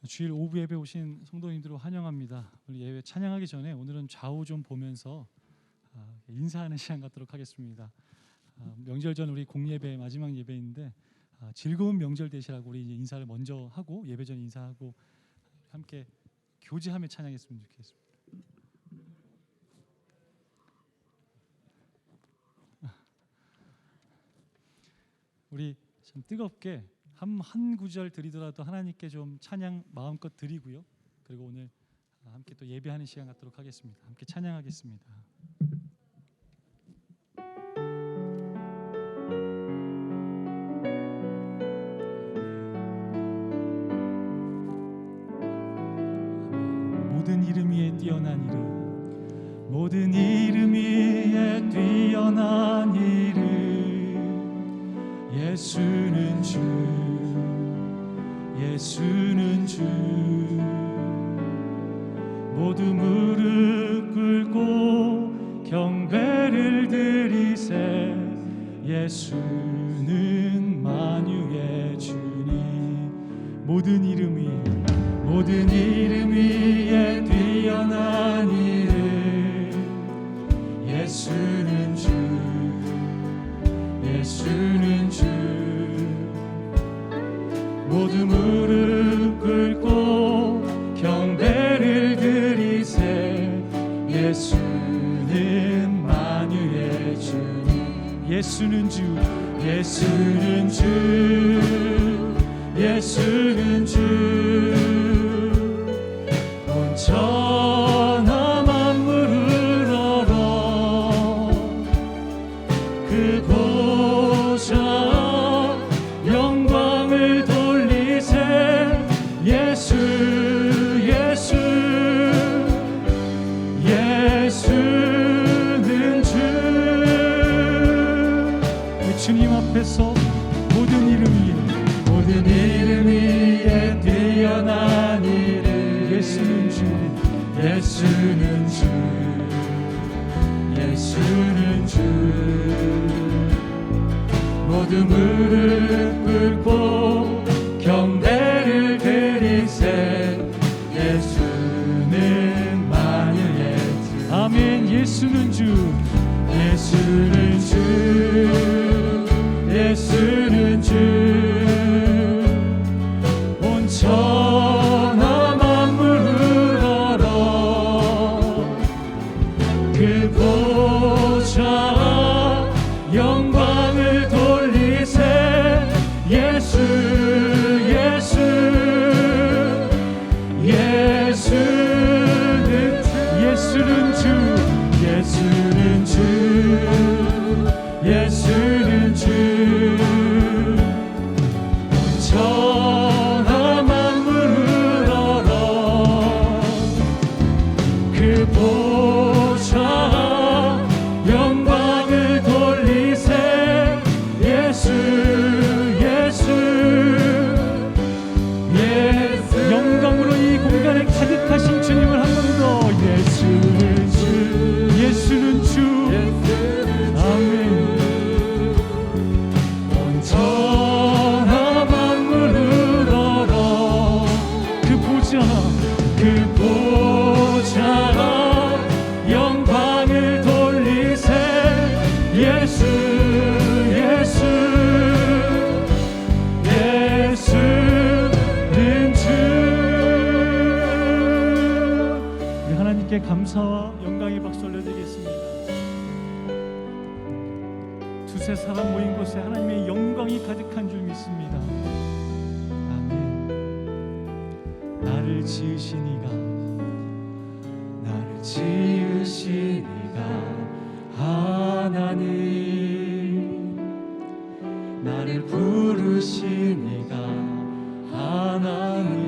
주일 오후 예배 오신 성도님들을 환영합니다. 우리 예배 찬양하기 전에 오늘은 좌우 좀 보면서 인사하는 시간 갖도록 하겠습니다. 명절 전 우리 공예배 마지막 예배인데 즐거운 명절 되시라고 우리 이제 인사를 먼저 하고 예배 전 인사하고 함께 교제하며 찬양했으면 좋겠습니다. 우리 참 뜨겁게 한 구절 드리더라도 하나님께 좀 찬양 마음껏 드리고요. 그리고 오늘 함께 또 예배하는 시간 갖도록 하겠습니다. 함께 찬양하겠습니다. 모든 이름 위에 뛰어난 이름, 모든 이름 위에 뛰어난 이름, 예수는 주, 예수는 주. 모두 무릎 꿇고 경배를 드리세. 예수는 만유의 주님. 모든 이름 위에, 모든 이름 위에 뛰어난 이름, 예수는 주, 예수는 주. 모두 무릎 꿇고 경배를 드리세. 예수는 만유의 주님. 예수는 주, 예수는 주, 예수는 주. 온 천하 만물을 얼어 그 보좌 영광을 돌리세. 예수, 예수, 예수는 주. 우리 주님 앞에서 모든 이름 위에, 모든 이름 위에 뛰어난 이름, 예수는 주, 예수는 주, 예수는 주. 모두 무릎 꿇고 경배를 드리세. 예수는 만유의 주. 아멘. 예수는 주, 예수는 주, 예수는 주. 온 천하 만물을 얼어 그 보좌 영광을 돌리세. 예수, 예수, 예수는 주, 예수는 주, 예수는 주, 예수는 주. 온 천하 만물을 얼어 그 보좌 영광을 돌리세. 예수, 예수, 예수. 영광으로 이 공간에 가득하신 주님을 한 번 더. 예수는 주, 예수는 주. 아멘. 온 천하 만물을 얼어 그 보좌, 그 보좌 영광을 돌리세. 예수, 예수, 예수는 주. 우리 하나님께 감사와 영광의 박수 올려드리겠습니다. 두세 사람 모인 곳에 하나님의 영광이 가득한 줄 믿습니다. 아멘. 나를 지으신 이가, 나를 지으신 이가 하나님, 나를 부르신 이가 하나님,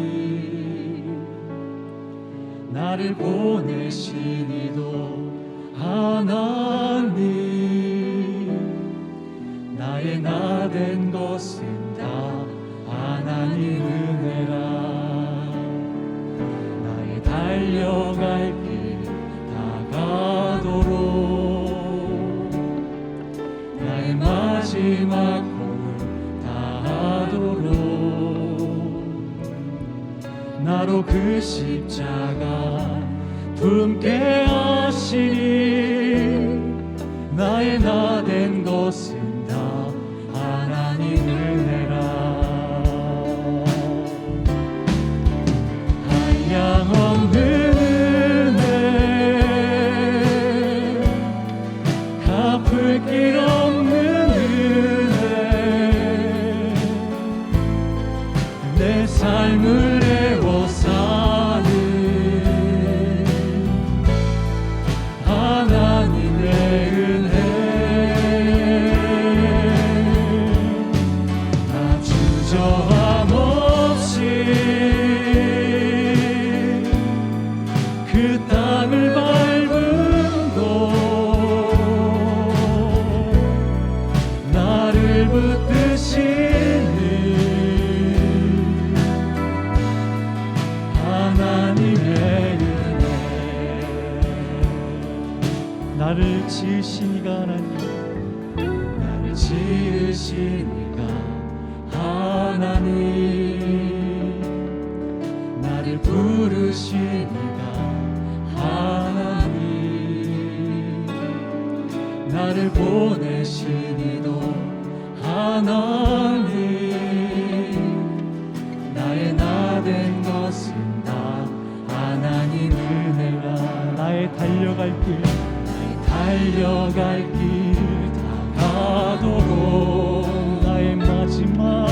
나를 보내신 이도 하나님, 나의 나 된 것은 다 하나님 은혜라. 나의 달려갈 길 다가도록 나의 마지막 꿈을 다하도록 나로 그 십자가 품게 하시니 나의 나 된 것은 다 하나님 은혜라. 한량없는 은혜, 갚을 길 없는 은혜, 내 삶을 애워 사는 하나님의 은혜. 나 주저함 없이 그 땅을 밟음도 나를 붙드시는 하나님의 은혜. 나를 지으시니가 하나님, 나를 지으시니가 하나님, 나를 부르시니가 하나님, 나를 보내시니도 하나님, 나의 나 된 것은 다 하나님 은혜라. 나의 달려갈 길 다가도록 나의 마지막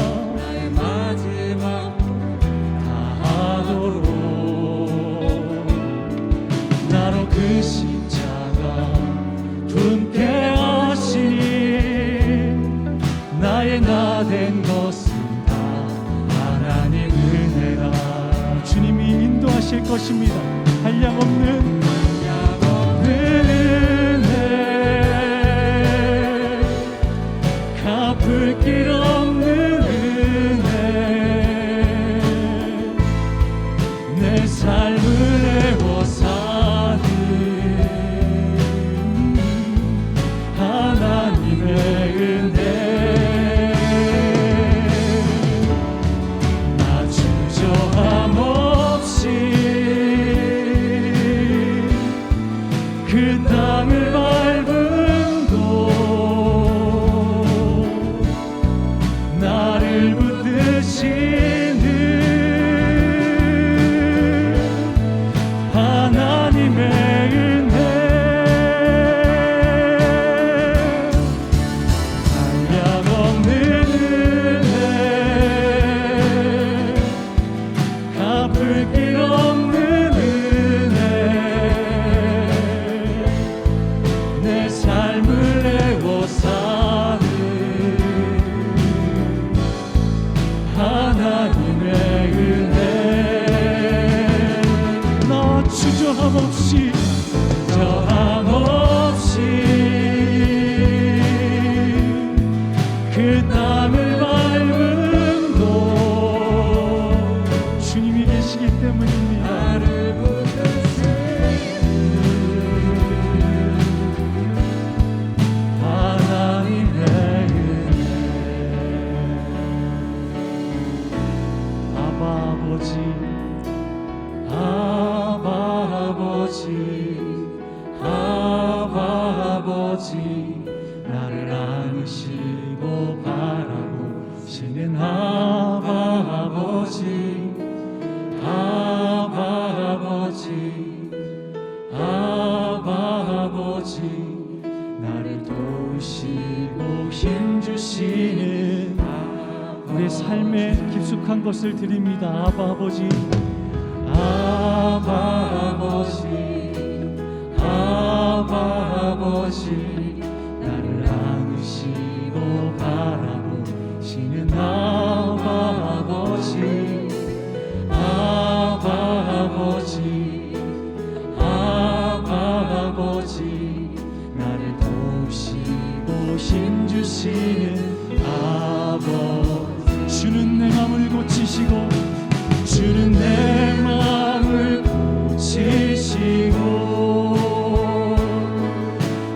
다하도록 나로 그 십자가 품게 하시니 나의 나 된 것은 다 하나님 은혜라. 주님이 인도하실 것입니다. 한량없는 은혜, 갚을 길 없는 은혜, 내 삶을 애워 사는 하나님의 은혜. 나 주저함 없이 그 땅을 밟음도 나를 붙드시는 하나님의 은혜. 한량없는 은혜, 갚을 길 없는 은혜, 내 삶을 애워 사는 하나님의 은혜. 나 주저함 없이 그 땅을 밟음도 주님이 계시기 때문입니다. 나를 하나님의 은혜. 아바 아버지, 아바 아버지, 아바 아버지, 나를 안으시고 바라보시는 아바 아버지, 아바 아버지, 아바 아버지, 나를 도우시고 힘주시는 우리의 삶에 깊숙한 것을 드립니다. 아바 아버지, 아바 아버지, 아바 아버지, 나를 안으시고 바라보시는 아바 아버지, 아바 아버지, 아바 아버지, 나를 도우시고 힘주시는 아버지. 주는 내 맘을 고치시고, 주는 내 맘을 고치시고,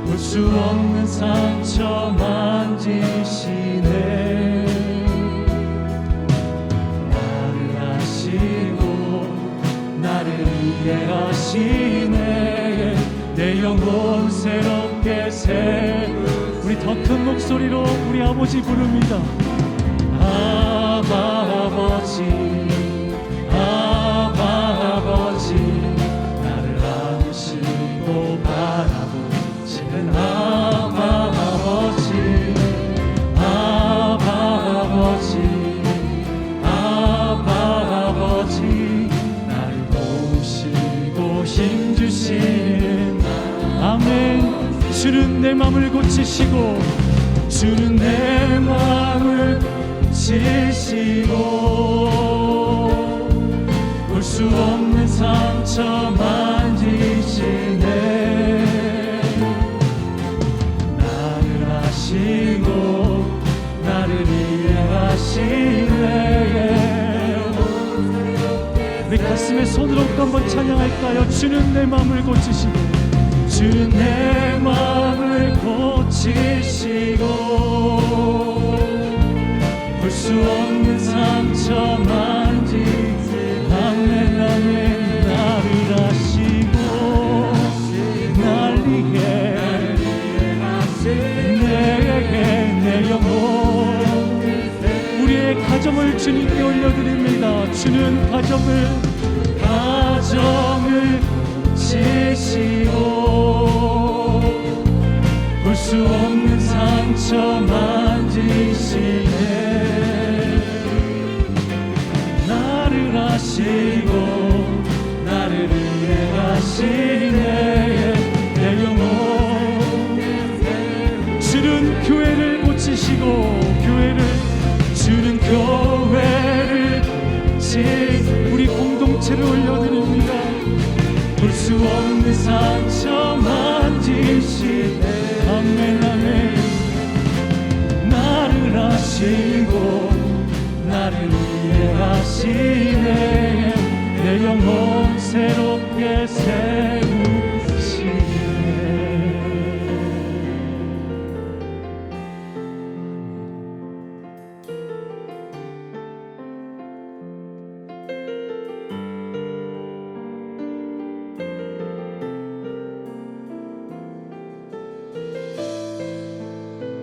볼 수 없는 상처 만지시네. 나를 아시고 고치네. 내 영혼 새롭게 새. 우리 더 큰 목소리로 우리 아버지 부릅니다. 아바 아버지, 아바 아버지, 나를 안으시고 바라보시는 아바 아버지, 아바 아버지, 아바 아버지, 나를 보시고 힘주시는 아멘. 주는 내 맘을 고치시고, 주는 내 맘을 고치시고, 볼 수 없는 상처 만지시네. 나를 아시고 나를 이해하시네. 우리 가슴에 손을 얹고 한번 찬양할까요? 주는 내 맘을 고치시고, 주는 내 맘을 고치시고, 볼 수 없는 상처 만지시. 아멘 아멘. 나를 아시고 날 이해하시네. 내 영혼 우리의 가정을 주님께 올려드립니다. 주는 가정을 지시고, 볼 수 없는 상처 만지시네. 나를 아시고 나를 이해하시네. 내 영혼 주는 교회를 고치시고, 주는 교회를 우리 공동체를 올려드립니다. 볼 수 없는 상처 만지시네. 아멘 아멘. 나를 아시고 나를 이해하시네. 내 영혼 새롭게 세우시네.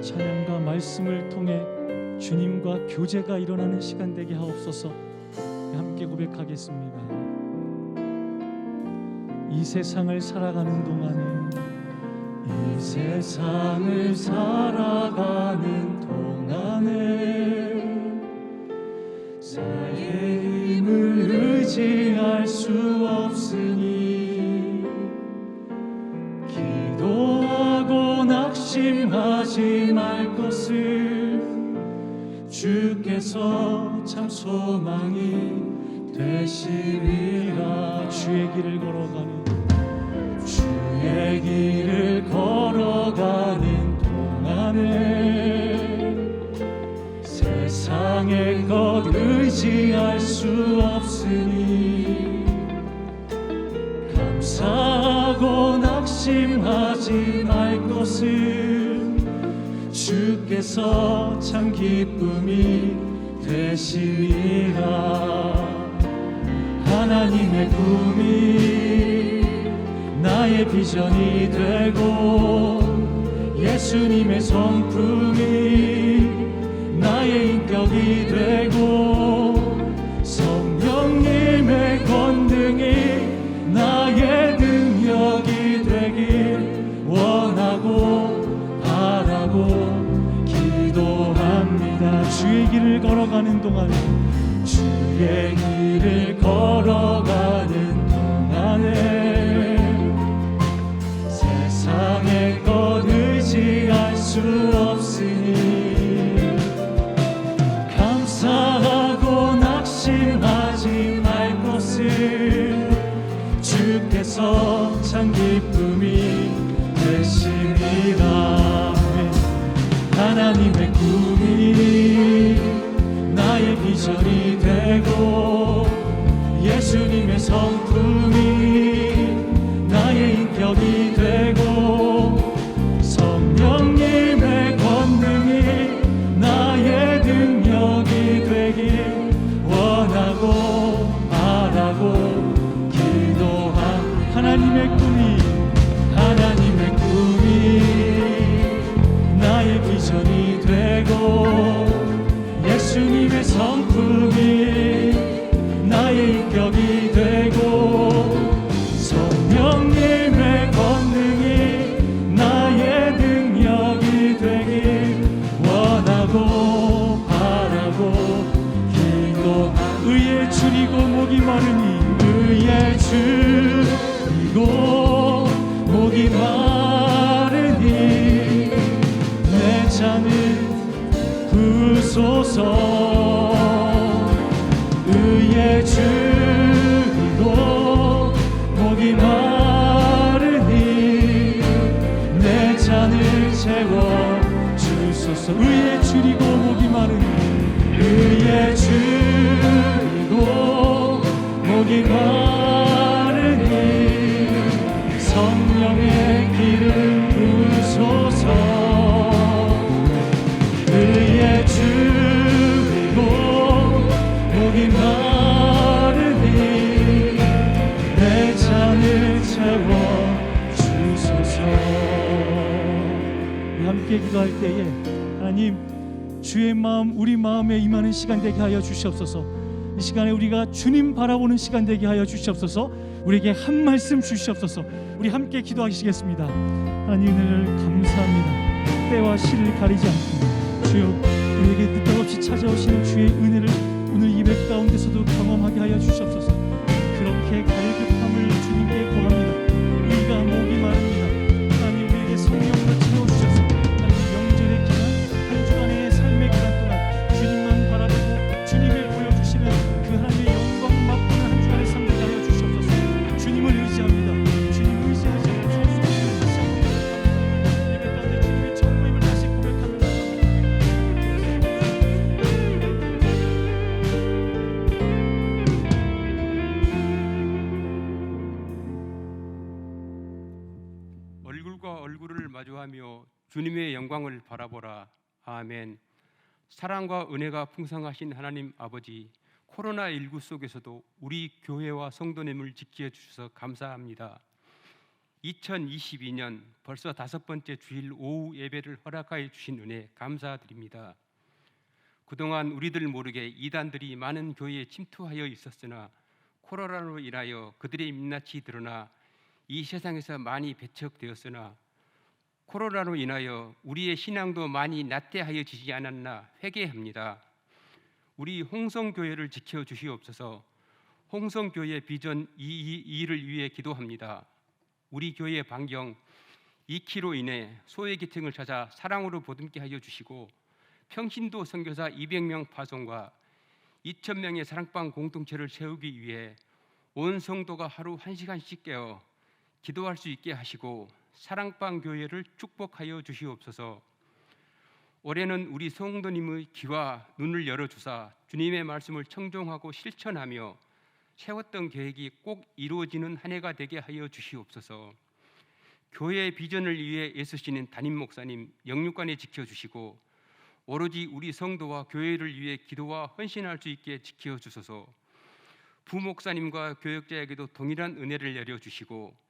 찬양과 말씀을 통해 주님과 교제가 일어나는 시간 되게 하옵소서. 함께 고백하겠습니다. 이 세상을 살아가는 동안에, 이 세상을 살아가는 동안에 나의 힘을 의지할 수 없으니 기도하고 낙심하지 말 것을 주께서 참 소망이 되시리라. 주의 길을 걸어가는 동안에 세상의 것 의지할 수 없으니 감사하고 낙심하지 말 것을 주께서 참 기쁨이 되시리라. 하나님의 꿈이 나의 비전이 되고, 예수님의 성품이 나의 인격이 되고, 성령님의 권능이 나의 능력이 되길 원하고 바라고 기도합니다. 주의 길을 걸어가는 동안에, 주의 길을 걸어가는 동안에 세상의 것 의지할 수 없으니 감사하고 낙심하지 말 것을 주께서 참 기쁨이 되시리라. 하나님의 꿈이 나의 비전이 되고, 예수님의 성품이 나의 인격이 되고, 성령님의 권능이 나의 능력이 되길 원하고 바라고 기도한 주님의 성품이 나의 인격이 되고 성령님의 권능이 나의 능력이 되길 원하고 바라고 기도. 의에 줄이고 목이 마르니 의에 줄이고 목이 마르니 내 잔을 부으소서. 의에 줄이고 목이 마르니 내 잔을 채워 주소서. 의에 줄이고 목이 마르니 의에 줄이고 목이 마르니 성령의 기름 부으소서. 의에 줄이고 목이 마르니 내 잔을 채워 주소서. 우리 함께 기도할 때에 하나님 주의 마음 우리 마음에 임하는 시간 되게 하여 주시옵소서. 이 시간에 우리가 주님 바라보는 시간 되게 하여 주시옵소서. 우리에게 한 말씀 주시옵소서. 우리 함께 기도하시겠습니다. 하나님 은혜를 감사합니다. 때와 시를 가리지 않고 주여 우리에게 느닷없이 찾아오시는 주의 은혜를 오늘 예배 가운데서도 경험하게 하여 주시옵소서. 그렇게 갈급함을 주님께 구합니다. 우리가 목이 마릅니다. 하나님 우리에게 성령으로 채워주셔서 하나님 명절의 기간 한 주간의 삶의 기간 동안 주님만 바라보고 주님을 보여주시는 그 하나님의 영광 맛보는 한 주간의 삶 되게 하여 주시옵소서. 주님을 의지합니다. 주님 의지하지 않고 다시 한번 예배 가운데 주님의 전부임을 다시 고백합니다. 얼굴과 얼굴을 마주하며 주님의 영광을 바라보라. 아멘. 사랑과 은혜가 풍성하신 하나님 아버지, 코로나19 속에서도 우리 교회와 성도님을 지켜주셔서 감사합니다. 2022년 벌써 5번째 주일 오후 예배를 허락하여 주신 은혜 감사드립니다. 그동안 우리들 모르게 이단들이 많은 교회에 침투하여 있었으나 코로나로 인하여 그들의 민낯이 드러나 이 세상에서 많이 배척되었으나 코로나로 인하여 우리의 신앙도 많이 나태하여지지 않았나 회개합니다. 우리 홍성교회를 지켜주시옵소서. 홍성교회 비전 222를 위해 기도합니다. 우리 교회 반경 2km 이내 소외계층을 찾아 사랑으로 보듬게 하여 주시고 평신도 선교사 200명 파송과 2,000명의 사랑방 공동체를 세우기 위해 온 성도가 하루 1시간씩 깨어 기도할 수 있게 하시고 사랑방 교회를 축복하여 주시옵소서. 올해는 우리 성도님의 귀와 눈을 열어주사 주님의 말씀을 청종하고 실천하며 세웠던 계획이 꼭 이루어지는 한 해가 되게 하여 주시옵소서. 교회의 비전을 위해 애쓰시는 담임 목사님 영육간에 지켜주시고 오로지 우리 성도와 교회를 위해 기도와 헌신할 수 있게 지켜주소서. 부목사님과 교역자에게도 동일한 은혜를 내려주시고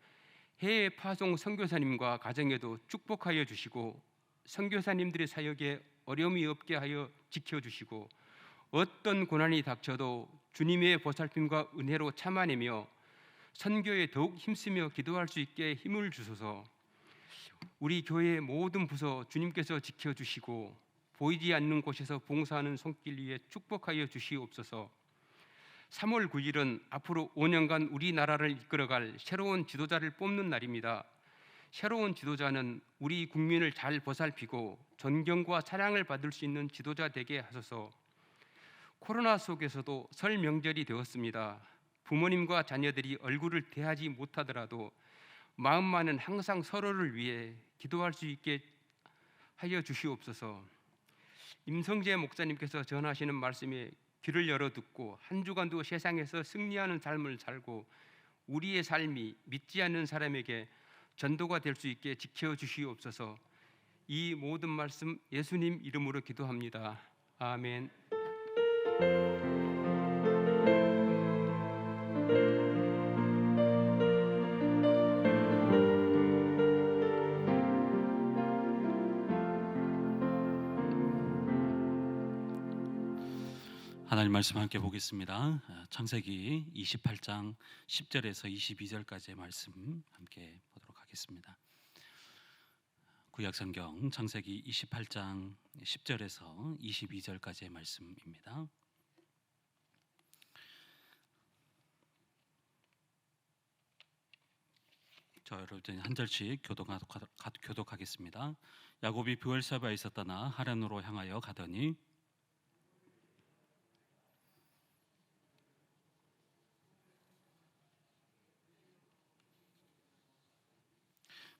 해외 파송 선교사님과 가정에도 축복하여 주시고 선교사님들의 사역에 어려움이 없게 하여 지켜주시고 어떤 고난이 닥쳐도 주님의 보살핌과 은혜로 참아내며 선교에 더욱 힘쓰며 기도할 수 있게 힘을 주소서. 우리 교회의 모든 부서 주님께서 지켜주시고 보이지 않는 곳에서 봉사하는 손길 위에 축복하여 주시옵소서. 3월 9일은 앞으로 5년간 우리나라를 이끌어갈 새로운 지도자를 뽑는 날입니다. 새로운 지도자는 우리 국민을 잘 보살피고 존경과 사랑을 받을 수 있는 지도자 되게 하소서. 코로나 속에서도 설 명절이 되었습니다. 부모님과 자녀들이 얼굴을 대하지 못하더라도 마음만은 항상 서로를 위해 기도할 수 있게 하여 주시옵소서. 임성재 목사님께서 전하시는 말씀에 귀를 열어 듣고 한 주간도 세상에서 승리하는 삶을 살고 우리의 삶이 믿지 않는 사람에게 전도가 될 수 있게 지켜주시옵소서. 이 모든 말씀 예수님 이름으로 기도합니다. 아멘. 하나님 말씀 함께 보겠습니다. 창세기 28장 10절에서 22절까지의 말씀 함께 보도록 하겠습니다. 구약성경 창세기 28장 10절에서 22절까지의 말씀입니다. 저 여러분 한 절씩 교독하겠습니다. 야곱이 브엘사바에서 떠나 하란으로 향하여 가더니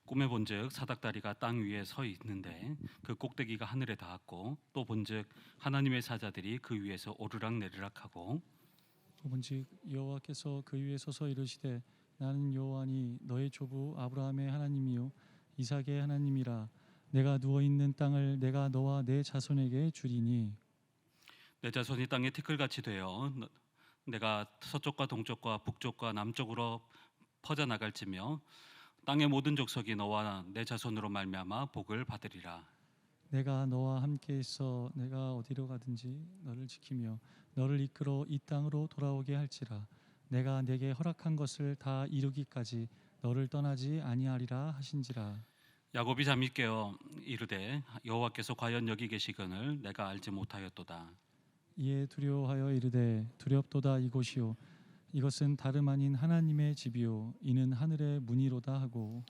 꿈에 본즉 사닥다리가 땅 위에 서 있는데 그 꼭대기가 하늘에 닿았고 또 본즉 하나님의 사자들이 그 위에서 오르락 내리락하고 본즉 여호와께서 그 위에 서서 이르시되 나는 여호와니 너의 조부 아브라함의 하나님이요 이삭의 하나님이라. 내가 누워 있는 땅을 내가 너와 내 자손에게 주리니 내 자손이 땅에 티끌같이 되어 내가 서쪽과 동쪽과 북쪽과 남쪽으로 퍼져 나갈지며 땅의 모든 족속이 너와 내 자손으로 말미암아 복을 받으리라. 내가 너와 함께 있어 내가 어디로 가든지 너를 지키며 너를 이끌어 이 땅으로 돌아오게 할지라. 내가 내게 허락한 것을 다 이루기까지 너를 떠나지 아니하리라 하신지라. 야곱이 잠이 깨어 이르되 여호와께서 과연 여기 계시거늘 내가 알지 못하였도다. 이에 두려워하여 이르되 두렵도다 이곳이요 이것은 다름 아닌 하나님의 집이요 이는 하늘의 문이로다 하고.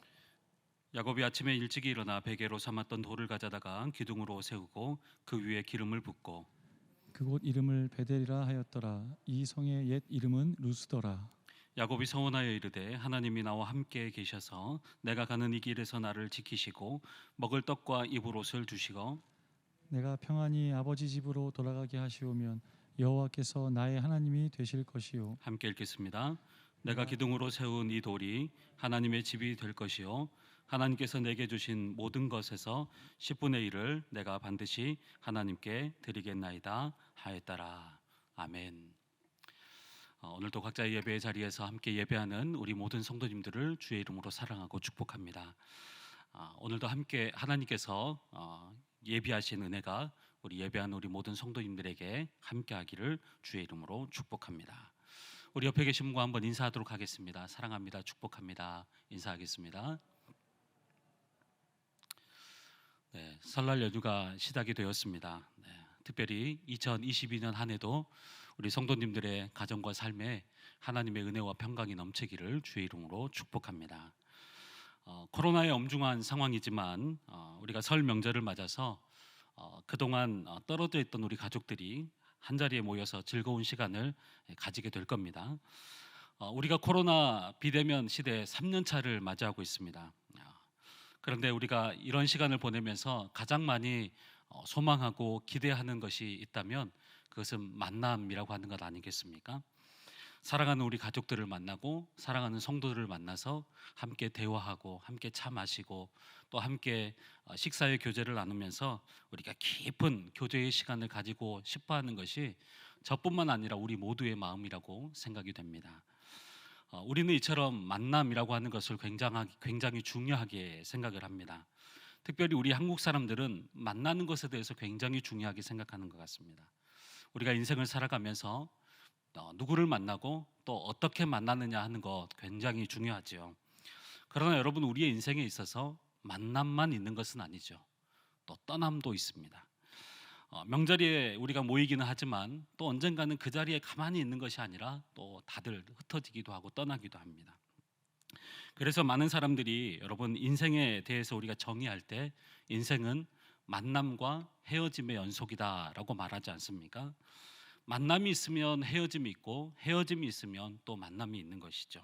야곱이 아침에 일찍이 일어나 베개로 삼았던 돌을 가져다가 기둥으로 세우고 그 위에 기름을 붓고 그곳 이름을 베델이라 하였더라. 이 성의 옛 이름은 루스더라. 야곱이 서원하여 이르되 하나님이 나와 함께 계셔서 내가 가는 이 길에서 나를 지키시고 먹을 떡과 입을 옷을 주시고 내가 평안히 아버지 집으로 돌아가게 하시오면 여호와께서 나의 하나님이 되실 것이요. 함께 읽겠습니다. 내가 기둥으로 세운 이 돌이 하나님의 집이 될 것이요 하나님께서 내게 주신 모든 것에서 10분의 1을 내가 반드시 하나님께 드리겠나이다 하였더라. 아멘. 오늘도 각자의 예배의 자리에서 함께 예배하는 우리 모든 성도님들을 주의 이름으로 사랑하고 축복합니다. 오늘도 함께 하나님께서 예비하신 은혜가 우리 예배하는 우리 모든 성도님들에게 함께하기를 주의 이름으로 축복합니다. 우리 옆에 계신 분과 한번 인사하도록 하겠습니다. 사랑합니다. 축복합니다. 인사하겠습니다. 네, 설날 연휴가 시작이 되었습니다. 네, 특별히 2022년 한 해도 우리 성도님들의 가정과 삶에 하나님의 은혜와 평강이 넘치기를 주의 이름으로 축복합니다. 코로나의 엄중한 상황이지만 우리가 설 명절을 맞아서 그동안 떨어져 있던 우리 가족들이 한자리에 모여서 즐거운 시간을 가지게 될 겁니다. 우리가 코로나 비대면 시대 3년 차를 맞이하고 있습니다. 그런데 우리가 이런 시간을 보내면서 가장 많이 소망하고 기대하는 것이 있다면 그것은 만남이라고 하는 것 아니겠습니까? 사랑하는 우리 가족들을 만나고 사랑하는 성도들을 만나서 함께 대화하고 함께 차 마시고 또 함께 식사의 교제를 나누면서 우리가 깊은 교제의 시간을 가지고 싶어하는 것이 저뿐만 아니라 우리 모두의 마음이라고 생각이 됩니다. 우리는 이처럼 만남이라고 하는 것을 굉장히 중요하게 생각을 합니다. 특별히 우리 한국 사람들은 만나는 것에 대해서 굉장히 중요하게 생각하는 것 같습니다. 우리가 인생을 살아가면서 누구를 만나고 또 어떻게 만나느냐 하는 것 굉장히 중요하지요. 그러나 여러분, 우리의 인생에 있어서 만남만 있는 것은 아니죠. 또 떠남도 있습니다. 명절에 우리가 모이기는 하지만 또 언젠가는 그 자리에 가만히 있는 것이 아니라 또 다들 흩어지기도 하고 떠나기도 합니다. 그래서 많은 사람들이 여러분 인생에 대해서 우리가 정의할 때 인생은 만남과 헤어짐의 연속이다라고 말하지 않습니까? 만남이 있으면 헤어짐이 있고 헤어짐이 있으면 또 만남이 있는 것이죠.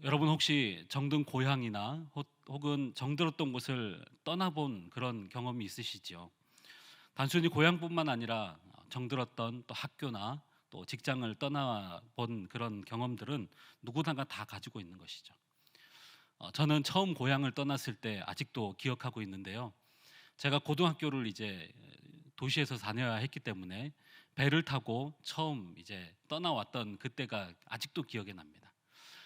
여러분 혹시 정든 고향이나 혹은 정들었던 곳을 떠나본 그런 경험이 있으시죠? 단순히 고향뿐만 아니라 정들었던 또 학교나 또 직장을 떠나본 그런 경험들은 누구나가 다 가지고 있는 것이죠. 저는 처음 고향을 떠났을 때 아직도 기억하고 있는데요. 제가 고등학교를 이제 도시에서 다녀야 했기 때문에 배를 타고 처음 이제 떠나왔던 그때가 아직도 기억에 납니다.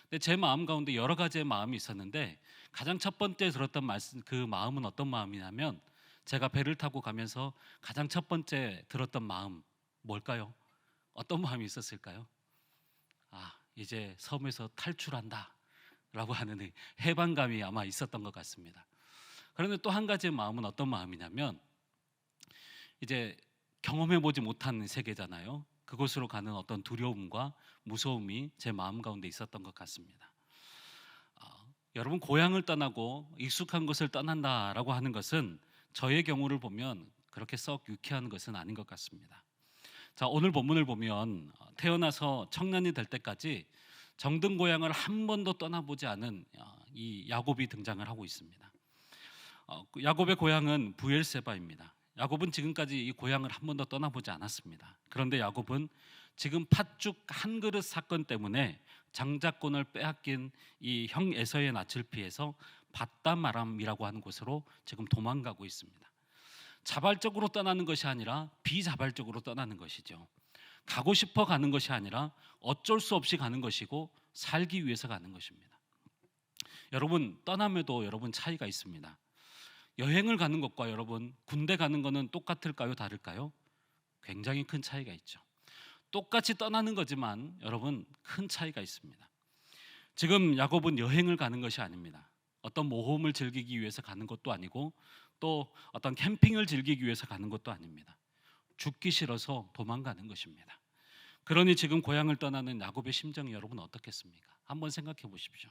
근데 제 마음 가운데 여러 가지의 마음이 있었는데 가장 첫 번째 들었던 그 마음은 어떤 마음이냐면 제가 배를 타고 가면서 가장 첫 번째 들었던 마음 뭘까요? 어떤 마음이 있었을까요? 이제 섬에서 탈출한다라고 하는 해방감이 아마 있었던 것 같습니다. 그런데 또 한 가지의 마음은 어떤 마음이냐면 이제 경험해보지 못한 세계잖아요. 그곳으로 가는 어떤 두려움과 무서움이 제 마음 가운데 있었던 것 같습니다. 여러분, 고향을 떠나고 익숙한 곳을 떠난다라고 하는 것은 저의 경우를 보면 그렇게 썩 유쾌한 것은 아닌 것 같습니다. 자, 오늘 본문을 보면 태어나서 청년이 될 때까지 정든 고향을 한 번도 떠나보지 않은 이 야곱이 등장을 하고 있습니다. 야곱의 고향은 부엘세바입니다. 야곱은 지금까지 이 고향을 한 번도 떠나보지 않았습니다. 그런데 야곱은 지금 팥죽 한 그릇 사건 때문에 장자권을 빼앗긴 이 형 에서의 낯을 피해서 바담아람이라고 하는 곳으로 지금 도망가고 있습니다. 자발적으로 떠나는 것이 아니라 비자발적으로 떠나는 것이죠. 가고 싶어 가는 것이 아니라 어쩔 수 없이 가는 것이고 살기 위해서 가는 것입니다. 여러분, 떠남에도 여러분 차이가 있습니다. 여행을 가는 것과 여러분 군대 가는 것은 똑같을까요? 다를까요? 굉장히 큰 차이가 있죠. 똑같이 떠나는 거지만 여러분 큰 차이가 있습니다. 지금 야곱은 여행을 가는 것이 아닙니다. 어떤 모험을 즐기기 위해서 가는 것도 아니고 또 어떤 캠핑을 즐기기 위해서 가는 것도 아닙니다. 죽기 싫어서 도망가는 것입니다. 그러니 지금 고향을 떠나는 야곱의 심정이 여러분 어떻겠습니까? 한번 생각해 보십시오.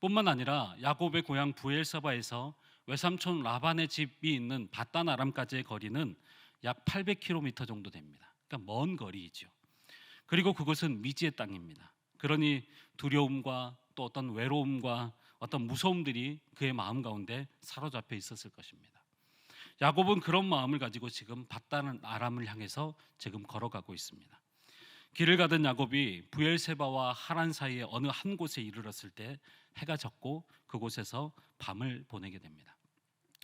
뿐만 아니라 야곱의 고향 부엘사바에서 외삼촌 라반의 집이 있는 바단 아람까지의 거리는 약 800km 정도 됩니다. 그러니까 먼 거리이죠. 그리고 그것은 미지의 땅입니다. 그러니 두려움과 또 어떤 외로움과 어떤 무서움들이 그의 마음 가운데 사로잡혀 있었을 것입니다. 야곱은 그런 마음을 가지고 지금 바단 아람을 향해서 지금 걸어가고 있습니다. 길을 가던 야곱이 부엘세바와 하란 사이에 어느 한 곳에 이르렀을 때 해가 졌고 그곳에서 밤을 보내게 됩니다.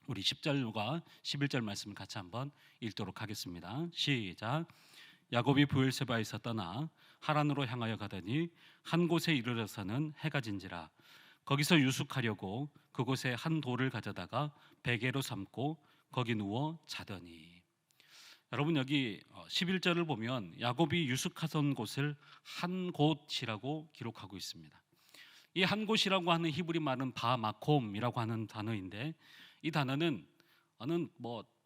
우리 10절과 11절 말씀을 같이 한번 읽도록 하겠습니다. 시작. 야곱이 부엘세바에서 떠나 하란으로 향하여 가더니 한 곳에 이르러서는 해가 진지라. 거기서 유숙하려고 그곳에 한 돌을 가져다가 베개로 삼고 거기 누워 자더니. 여러분, 여기 11절을 보면 야곱이 유숙하던 곳을 한 곳이라고 기록하고 있습니다. 이 한 곳이라고 하는 히브리 말은 바마콤이라고 하는 단어인데 이 단어는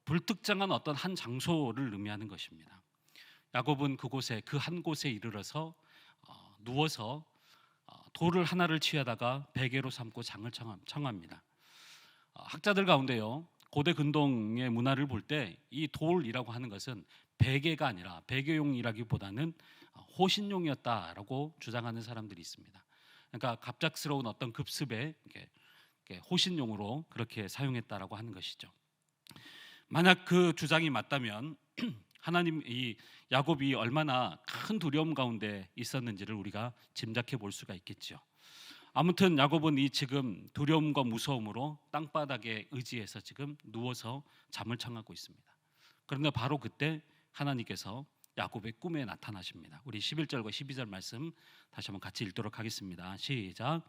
불특정한 어떤 한 장소를 의미하는 것입니다. 야곱은 그곳에 그 한 곳에 이르러서 누워서 돌을 하나를 취하다가 베개로 삼고 장을 청합니다. 학자들 가운데요, 고대 근동의 문화를 볼 때 이 돌이라고 하는 것은 베개가 아니라 베개용이라기보다는 호신용이었다라고 주장하는 사람들이 있습니다. 그러니까 갑작스러운 어떤 급습에 이렇게 호신용으로 그렇게 사용했다라고 하는 것이죠. 만약 그 주장이 맞다면 하나님, 이 야곱이 얼마나 큰 두려움 가운데 있었는지를 우리가 짐작해 볼 수가 있겠죠. 아무튼 야곱은 이 지금 두려움과 무서움으로 땅바닥에 의지해서 지금 누워서 잠을 청하고 있습니다. 그런데 바로 그때 하나님께서 야곱의 꿈에 나타나십니다. 우리 11절과 12절 말씀 다시 한번 같이 읽도록 하겠습니다. 시작.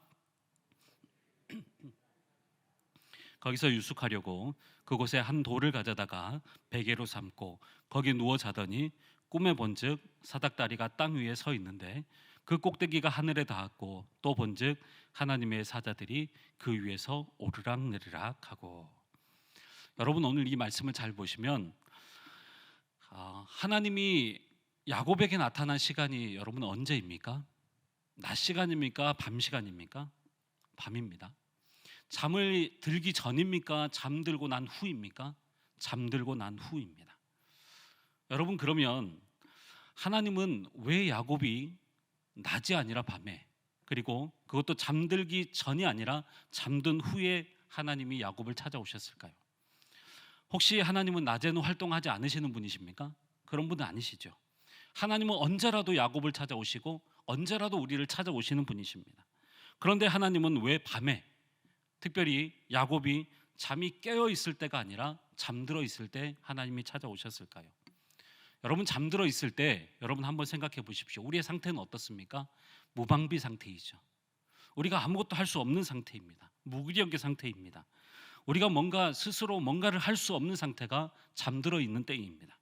거기서 유숙하려고 그곳에 한 돌을 가져다가 베개로 삼고 거기 누워 자더니 꿈에 본즉 사닥다리가 땅 위에 서 있는데 그 꼭대기가 하늘에 닿았고 또 본즉 하나님의 사자들이 그 위에서 오르락내리락 하고. 여러분, 오늘 이 말씀을 잘 보시면 하나님이 야곱에게 나타난 시간이 여러분 언제입니까? 낮 시간입니까? 밤 시간입니까? 밤입니다. 잠을 들기 전입니까? 잠들고 난 후입니까? 잠들고 난 후입니다. 여러분, 그러면 하나님은 왜 야곱이 낮이 아니라 밤에, 그리고 그것도 잠들기 전이 아니라 잠든 후에 하나님이 야곱을 찾아오셨을까요? 혹시 하나님은 낮에는 활동하지 않으시는 분이십니까? 그런 분은 아니시죠. 하나님은 언제라도 야곱을 찾아오시고 언제라도 우리를 찾아오시는 분이십니다. 그런데 하나님은 왜 밤에, 특별히 야곱이 잠이 깨어 있을 때가 아니라 잠들어 있을 때 하나님이 찾아오셨을까요? 여러분, 잠들어 있을 때 여러분 한번 생각해 보십시오. 우리의 상태는 어떻습니까? 무방비 상태이죠. 우리가 아무것도 할 수 없는 상태입니다. 무기력의 상태입니다. 우리가 스스로 뭔가를 할 수 없는 상태가 잠들어 있는 때입니다.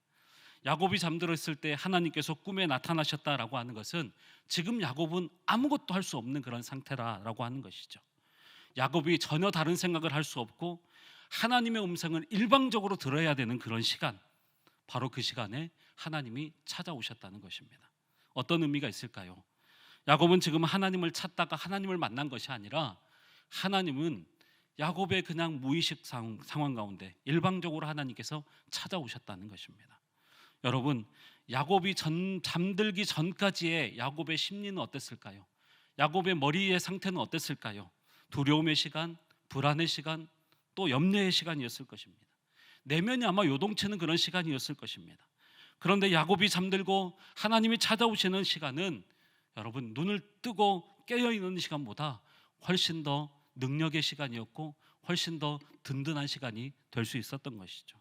야곱이 잠들었을 때 하나님께서 꿈에 나타나셨다라고 하는 것은 지금 야곱은 아무것도 할 수 없는 그런 상태라고 하는 것이죠. 야곱이 전혀 다른 생각을 할 수 없고 하나님의 음성을 일방적으로 들어야 되는 그런 시간, 바로 그 시간에 하나님이 찾아오셨다는 것입니다. 어떤 의미가 있을까요? 야곱은 지금 하나님을 찾다가 하나님을 만난 것이 아니라 하나님은 야곱의 그냥 무의식 상황 가운데 일방적으로 하나님께서 찾아오셨다는 것입니다. 여러분, 야곱이 잠들기 전까지의 야곱의 심리는 어땠을까요? 야곱의 머리의 상태는 어땠을까요? 두려움의 시간, 불안의 시간, 또 염려의 시간이었을 것입니다. 내면이 아마 요동치는 그런 시간이었을 것입니다. 그런데 야곱이 잠들고 하나님이 찾아오시는 시간은 여러분, 눈을 뜨고 깨어있는 시간보다 훨씬 더 능력의 시간이었고 훨씬 더 든든한 시간이 될 수 있었던 것이죠.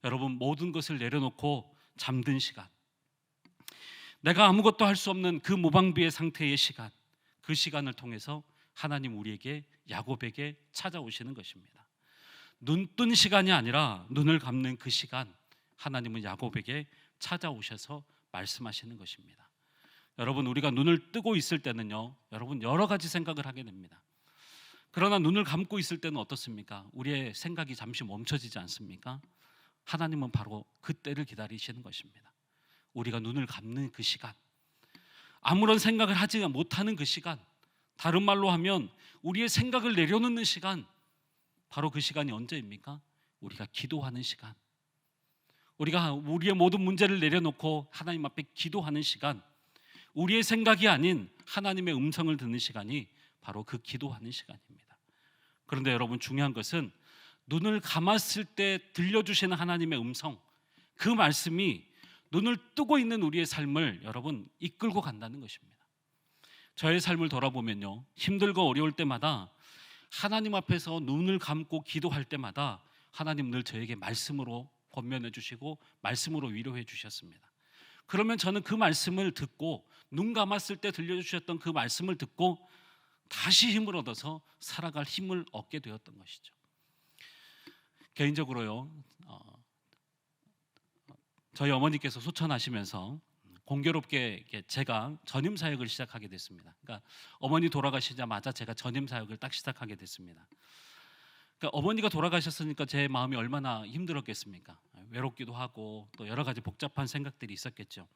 여러분, 모든 것을 내려놓고 잠든 시간, 내가 아무것도 할 수 없는 그 무방비의 상태의 시간, 그 시간을 통해서 하나님 우리에게, 야곱에게 찾아오시는 것입니다. 눈 뜬 시간이 아니라 눈을 감는 그 시간, 하나님은 야곱에게 찾아오셔서 말씀하시는 것입니다. 여러분, 우리가 눈을 뜨고 있을 때는요, 여러분, 여러 가지 생각을 하게 됩니다. 그러나 눈을 감고 있을 때는 어떻습니까? 우리의 생각이 잠시 멈춰지지 않습니까? 하나님은 바로 그때를 기다리시는 것입니다. 우리가 눈을 감는 그 시간, 아무런 생각을 하지 못하는 그 시간, 다른 말로 하면 우리의 생각을 내려놓는 시간, 바로 그 시간이 언제입니까? 우리가 기도하는 시간, 우리가 우리의 모든 문제를 내려놓고 하나님 앞에 기도하는 시간, 우리의 생각이 아닌 하나님의 음성을 듣는 시간이 바로 그 기도하는 시간입니다. 그런데 여러분, 중요한 것은 눈을 감았을 때 들려주시는 하나님의 음성, 그 말씀이 눈을 뜨고 있는 우리의 삶을 여러분 이끌고 간다는 것입니다. 저의 삶을 돌아보면요, 힘들고 어려울 때마다 하나님 앞에서 눈을 감고 기도할 때마다 하나님 늘 저에게 말씀으로 권면해 주시고 말씀으로 위로해 주셨습니다. 그러면 저는 그 말씀을 듣고, 눈 감았을 때 들려주셨던 그 말씀을 듣고 다시 힘을 얻어서 살아갈 힘을 얻게 되었던 것이죠. 개인적으로요, 저희 어머니께서 소천하시면서 공교롭게 제가 전임 사역을 시작하게 됐습니다. 그러니까 어머니 돌아가시자마자 제가 전임 사역을 딱 시작하게 됐습니다. 그러니까 어머니가 돌아가셨으니까 제 마음이 얼마나 힘들었겠습니까? 외롭기도 하고 또 여러 가지 복잡한 생각들이 있었겠죠.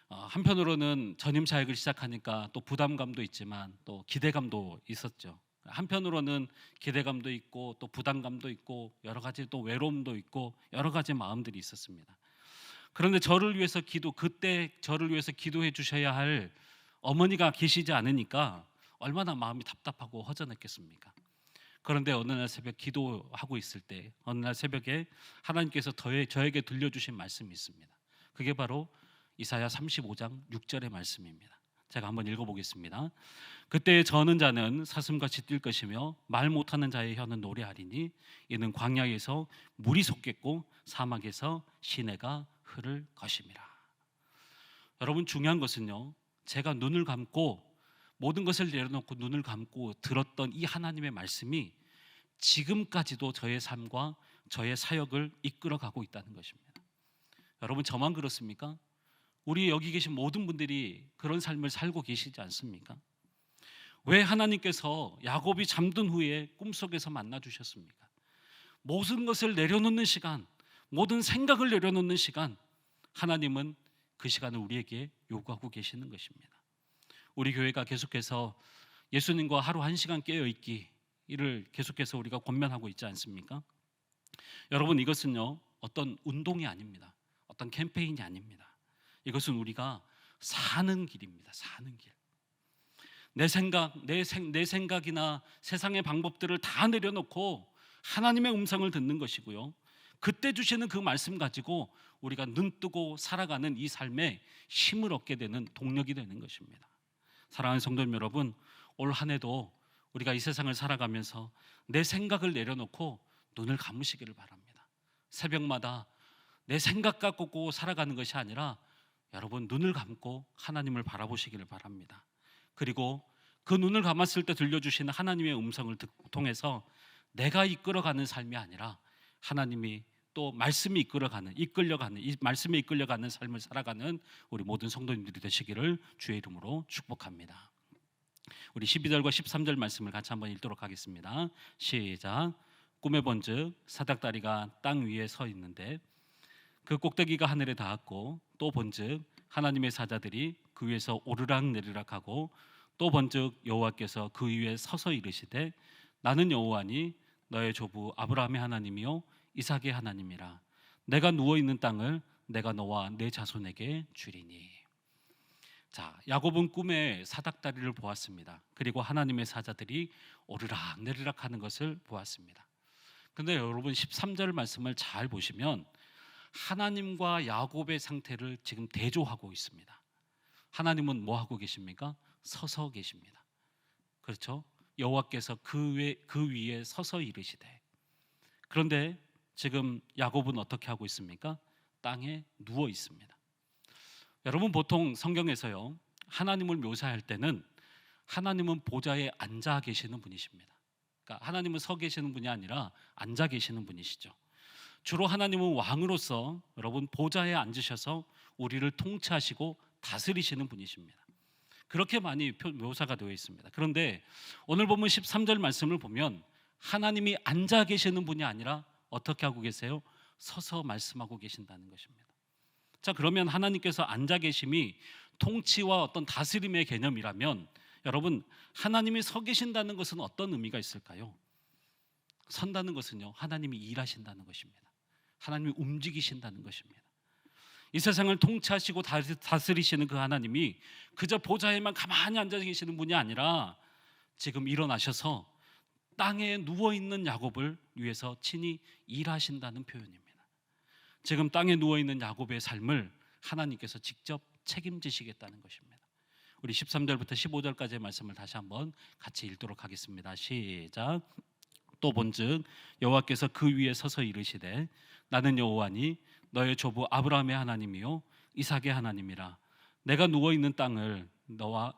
한편으로는 전임 사역을 시작하니까 또 부담감도 있지만 또 기대감도 있었죠. 한편으로는 기대감도 있고 또 부담감도 있고 여러 가지 또 외로움도 있고 여러 가지 마음들이 있었습니다. 그런데 그때 저를 위해서 기도해 주셔야 할 어머니가 계시지 않으니까 얼마나 마음이 답답하고 허전했겠습니까? 그런데 어느 날 새벽 기도하고 있을 때, 어느 날 새벽에 하나님께서 저에게 들려주신 말씀이 있습니다. 그게 바로 이사야 35장 6절의 말씀입니다. 제가 한번 읽어보겠습니다. 그때 저는 자는 사슴같이 뛸 것이며 말 못하는 자의 혀는 노래하리니 이는 광야에서 물이 솟겠고 사막에서 시내가 흐를 것임이라. 여러분, 중요한 것은요, 제가 눈을 감고 모든 것을 내려놓고 눈을 감고 들었던 이 하나님의 말씀이 지금까지도 저의 삶과 저의 사역을 이끌어가고 있다는 것입니다. 여러분, 저만 그렇습니까? 우리 여기 계신 모든 분들이 그런 삶을 살고 계시지 않습니까? 왜 하나님께서 야곱이 잠든 후에 꿈속에서 만나 주셨습니까? 모든 것을 내려놓는 시간, 모든 생각을 내려놓는 시간, 하나님은 그 시간을 우리에게 요구하고 계시는 것입니다. 우리 교회가 계속해서 예수님과 하루 1시간 깨어있기를 계속해서 우리가 권면하고 있지 않습니까? 여러분, 이것은요, 어떤 운동이 아닙니다. 어떤 캠페인이 아닙니다. 이것은 우리가 사는 길입니다. 사는 길. 내 생각이나 세상의 방법들을 다 내려놓고 하나님의 음성을 듣는 것이고요, 그때 주시는 그 말씀 가지고 우리가 눈 뜨고 살아가는 이 삶에 힘을 얻게 되는 동력이 되는 것입니다. 사랑하는 성도님 여러분, 올 한 해도 우리가 이 세상을 살아가면서 내 생각을 내려놓고 눈을 감으시기를 바랍니다. 새벽마다 내 생각 갖고 살아가는 것이 아니라 여러분, 눈을 감고 하나님을 바라보시기를 바랍니다. 그리고 그 눈을 감았을 때 들려주시는 하나님의 음성을 통해서 내가 이끌어가는 삶이 아니라 하나님이 또 말씀이 이끌려가는 이 말씀에 이끌려가는 삶을 살아가는 우리 모든 성도님들이 되시기를 주의 이름으로 축복합니다. 우리 12절과 13절 말씀을 같이 한번 읽도록 하겠습니다. 시작. 꿈에 본즉 사닥다리가 땅 위에 서 있는데 그 꼭대기가 하늘에 닿았고 또 본즉 하나님의 사자들이 그 위에서 오르락 내리락 하고 또 본즉 여호와께서 그 위에 서서 이르시되 나는 여호와니 너의 조부 아브라함의 하나님이요 이삭의 하나님이라. 내가 누워 있는 땅을 내가 너와 내 자손에게 주리니. 자, 야곱은 꿈에 사닥다리를 보았습니다. 그리고 하나님의 사자들이 오르락 내리락 하는 것을 보았습니다. 근데 여러분 13절 말씀을 잘 보시면 하나님과 야곱의 상태를 지금 대조하고 있습니다. 하나님은 뭐 하고 계십니까? 서서 계십니다. 그렇죠? 여호와께서 그 위에 서서 이르시되. 그런데 지금 야곱은 어떻게 하고 있습니까? 땅에 누워 있습니다. 여러분 보통 성경에서요 하나님을 묘사할 때는 하나님은 보좌에 앉아 계시는 분이십니다. 그러니까 하나님은 서 계시는 분이 아니라 앉아 계시는 분이시죠. 주로 하나님은 왕으로서 여러분 보좌에 앉으셔서 우리를 통치하시고 다스리시는 분이십니다. 그렇게 많이 묘사가 되어 있습니다. 그런데 오늘 보면 13절 말씀을 보면 하나님이 앉아 계시는 분이 아니라 어떻게 하고 계세요? 서서 말씀하고 계신다는 것입니다. 자, 그러면 하나님께서 앉아 계심이 통치와 어떤 다스림의 개념이라면 여러분 하나님이 서 계신다는 것은 어떤 의미가 있을까요? 선다는 것은요 하나님이 일하신다는 것입니다. 하나님이 움직이신다는 것입니다. 이 세상을 통치하시고 다스리시는 그 하나님이 그저 보좌에만 가만히 앉아 계시는 분이 아니라 지금 일어나셔서 땅에 누워있는 야곱을 위해서 친히 일하신다는 표현입니다. 지금 땅에 누워있는 야곱의 삶을 하나님께서 직접 책임지시겠다는 것입니다. 우리 13절부터 15절까지의 말씀을 다시 한번 같이 읽도록 하겠습니다. 시작. 또 본즉 여호와께서 그 위에 서서 이르시되 나는 여호와니 너의 조부 아브라함의 하나님이요 이삭의 하나님이라. 내가 누워 있는 땅을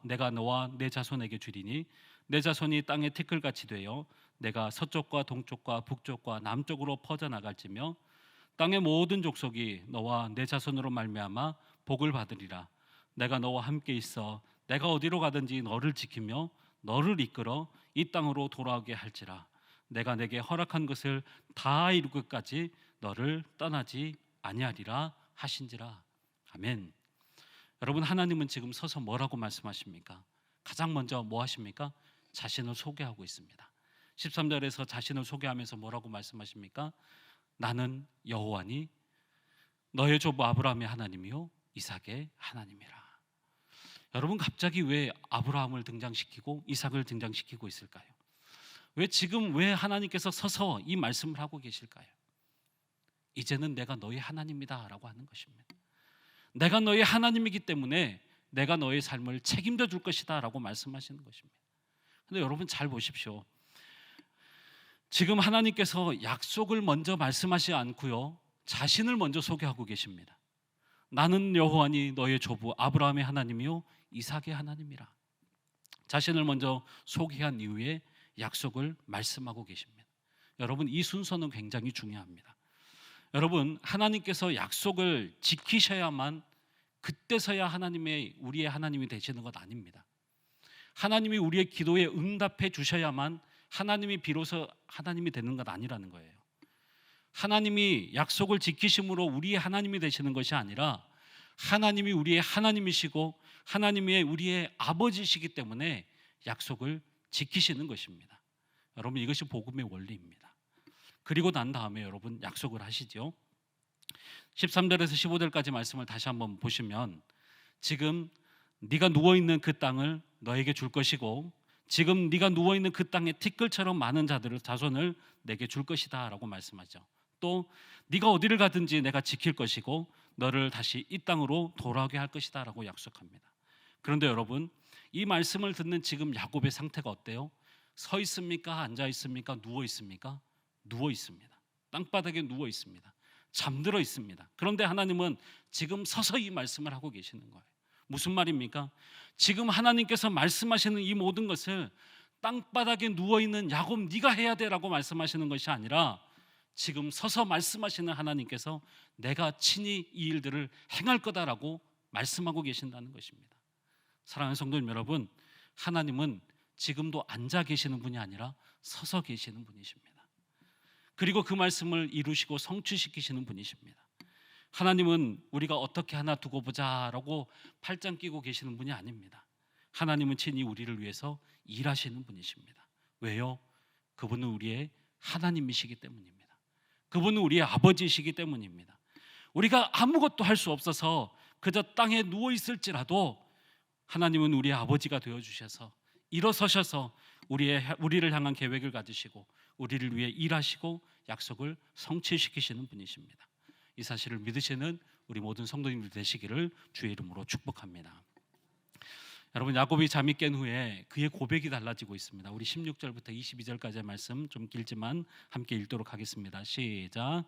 내가 너와 내 자손에게 주리니 내 자손이 땅의 티끌같이 되어 내가 서쪽과 동쪽과 북쪽과 남쪽으로 퍼져 나갈지며 땅의 모든 족속이 너와 내 자손으로 말미암아 복을 받으리라. 내가 너와 함께 있어 내가 어디로 가든지 너를 지키며 너를 이끌어 이 땅으로 돌아오게 할지라. 내가 내게 허락한 것을 다 이루기까지 너를 떠나지 아니하리라 하신지라. 아멘. 여러분 하나님은 지금 서서 뭐라고 말씀하십니까? 가장 먼저 뭐 하십니까? 자신을 소개하고 있습니다. 13절에서 자신을 소개하면서 뭐라고 말씀하십니까? 나는 여호와니 너의 조부 아브라함의 하나님이요 이삭의 하나님이라. 여러분 갑자기 왜 아브라함을 등장시키고 이삭을 등장시키고 있을까요? 왜 하나님께서 서서 이 말씀을 하고 계실까요? 이제는 내가 너의 하나님이다 라고 하는 것입니다. 내가 너의 하나님이기 때문에 내가 너의 삶을 책임져 줄 것이다 라고 말씀하시는 것입니다. 그런데 여러분 잘 보십시오. 지금 하나님께서 약속을 먼저 말씀하시지 않고요 자신을 먼저 소개하고 계십니다. 나는 여호와니 너의 조부 아브라함의 하나님이요 이삭의 하나님이라. 자신을 먼저 소개한 이후에 약속을 말씀하고 계십니다. 여러분 이 순서는 굉장히 중요합니다. 여러분 하나님께서 약속을 지키셔야만 그때서야 우리의 하나님이 되시는 것 아닙니다. 하나님이 우리의 기도에 응답해 주셔야만 하나님이 비로소 하나님이 되는 것 아니라는 거예요. 하나님이 약속을 지키심으로 우리의 하나님이 되시는 것이 아니라 하나님이 우리의 하나님이시고 하나님이 우리의 아버지시기 때문에 약속을 지키시는 것입니다. 여러분 이것이 복음의 원리입니다. 그리고 난 다음에 여러분 약속을 하시죠. 13절에서 15절까지 말씀을 다시 한번 보시면 지금 네가 누워있는 그 땅을 너에게 줄 것이고 지금 네가 누워있는 그 땅에 티끌처럼 많은 자손을 내게 줄 것이다 라고 말씀하죠. 또 네가 어디를 가든지 내가 지킬 것이고 너를 다시 이 땅으로 돌아오게 할 것이다 라고 약속합니다. 그런데 여러분 이 말씀을 듣는 지금 야곱의 상태가 어때요? 서 있습니까? 앉아 있습니까? 누워 있습니까? 누워 있습니다. 땅바닥에 누워 있습니다. 잠들어 있습니다. 그런데 하나님은 지금 서서 이 말씀을 하고 계시는 거예요. 무슨 말입니까? 지금 하나님께서 말씀하시는 이 모든 것을 땅바닥에 누워 있는 야곱 네가 해야 돼라고 말씀하시는 것이 아니라 지금 서서 말씀하시는 하나님께서 내가 친히 이 일들을 행할 거다라고 말씀하고 계신다는 것입니다. 사랑하는 성도님 여러분, 하나님은 지금도 앉아 계시는 분이 아니라 서서 계시는 분이십니다. 그리고 그 말씀을 이루시고 성취시키시는 분이십니다. 하나님은 우리가 어떻게 하나 두고 보자라고 팔짱 끼고 계시는 분이 아닙니다. 하나님은 친히 우리를 위해서 일하시는 분이십니다. 왜요? 그분은 우리의 하나님이시기 때문입니다. 그분은 우리의 아버지이시기 때문입니다. 우리가 아무것도 할 수 없어서 그저 땅에 누워 있을지라도 하나님은 우리의 아버지가 되어주셔서 일어서셔서 우리를 향한 계획을 가지시고 우리를 위해 일하시고 약속을 성취시키시는 분이십니다. 이 사실을 믿으시는 우리 모든 성도님들 되시기를 주의 이름으로 축복합니다. 여러분, 야곱이 잠이 깬 후에 그의 고백이 달라지고 있습니다. 우리 16절부터 22절까지의 말씀 좀 길지만 함께 읽도록 하겠습니다. 시작.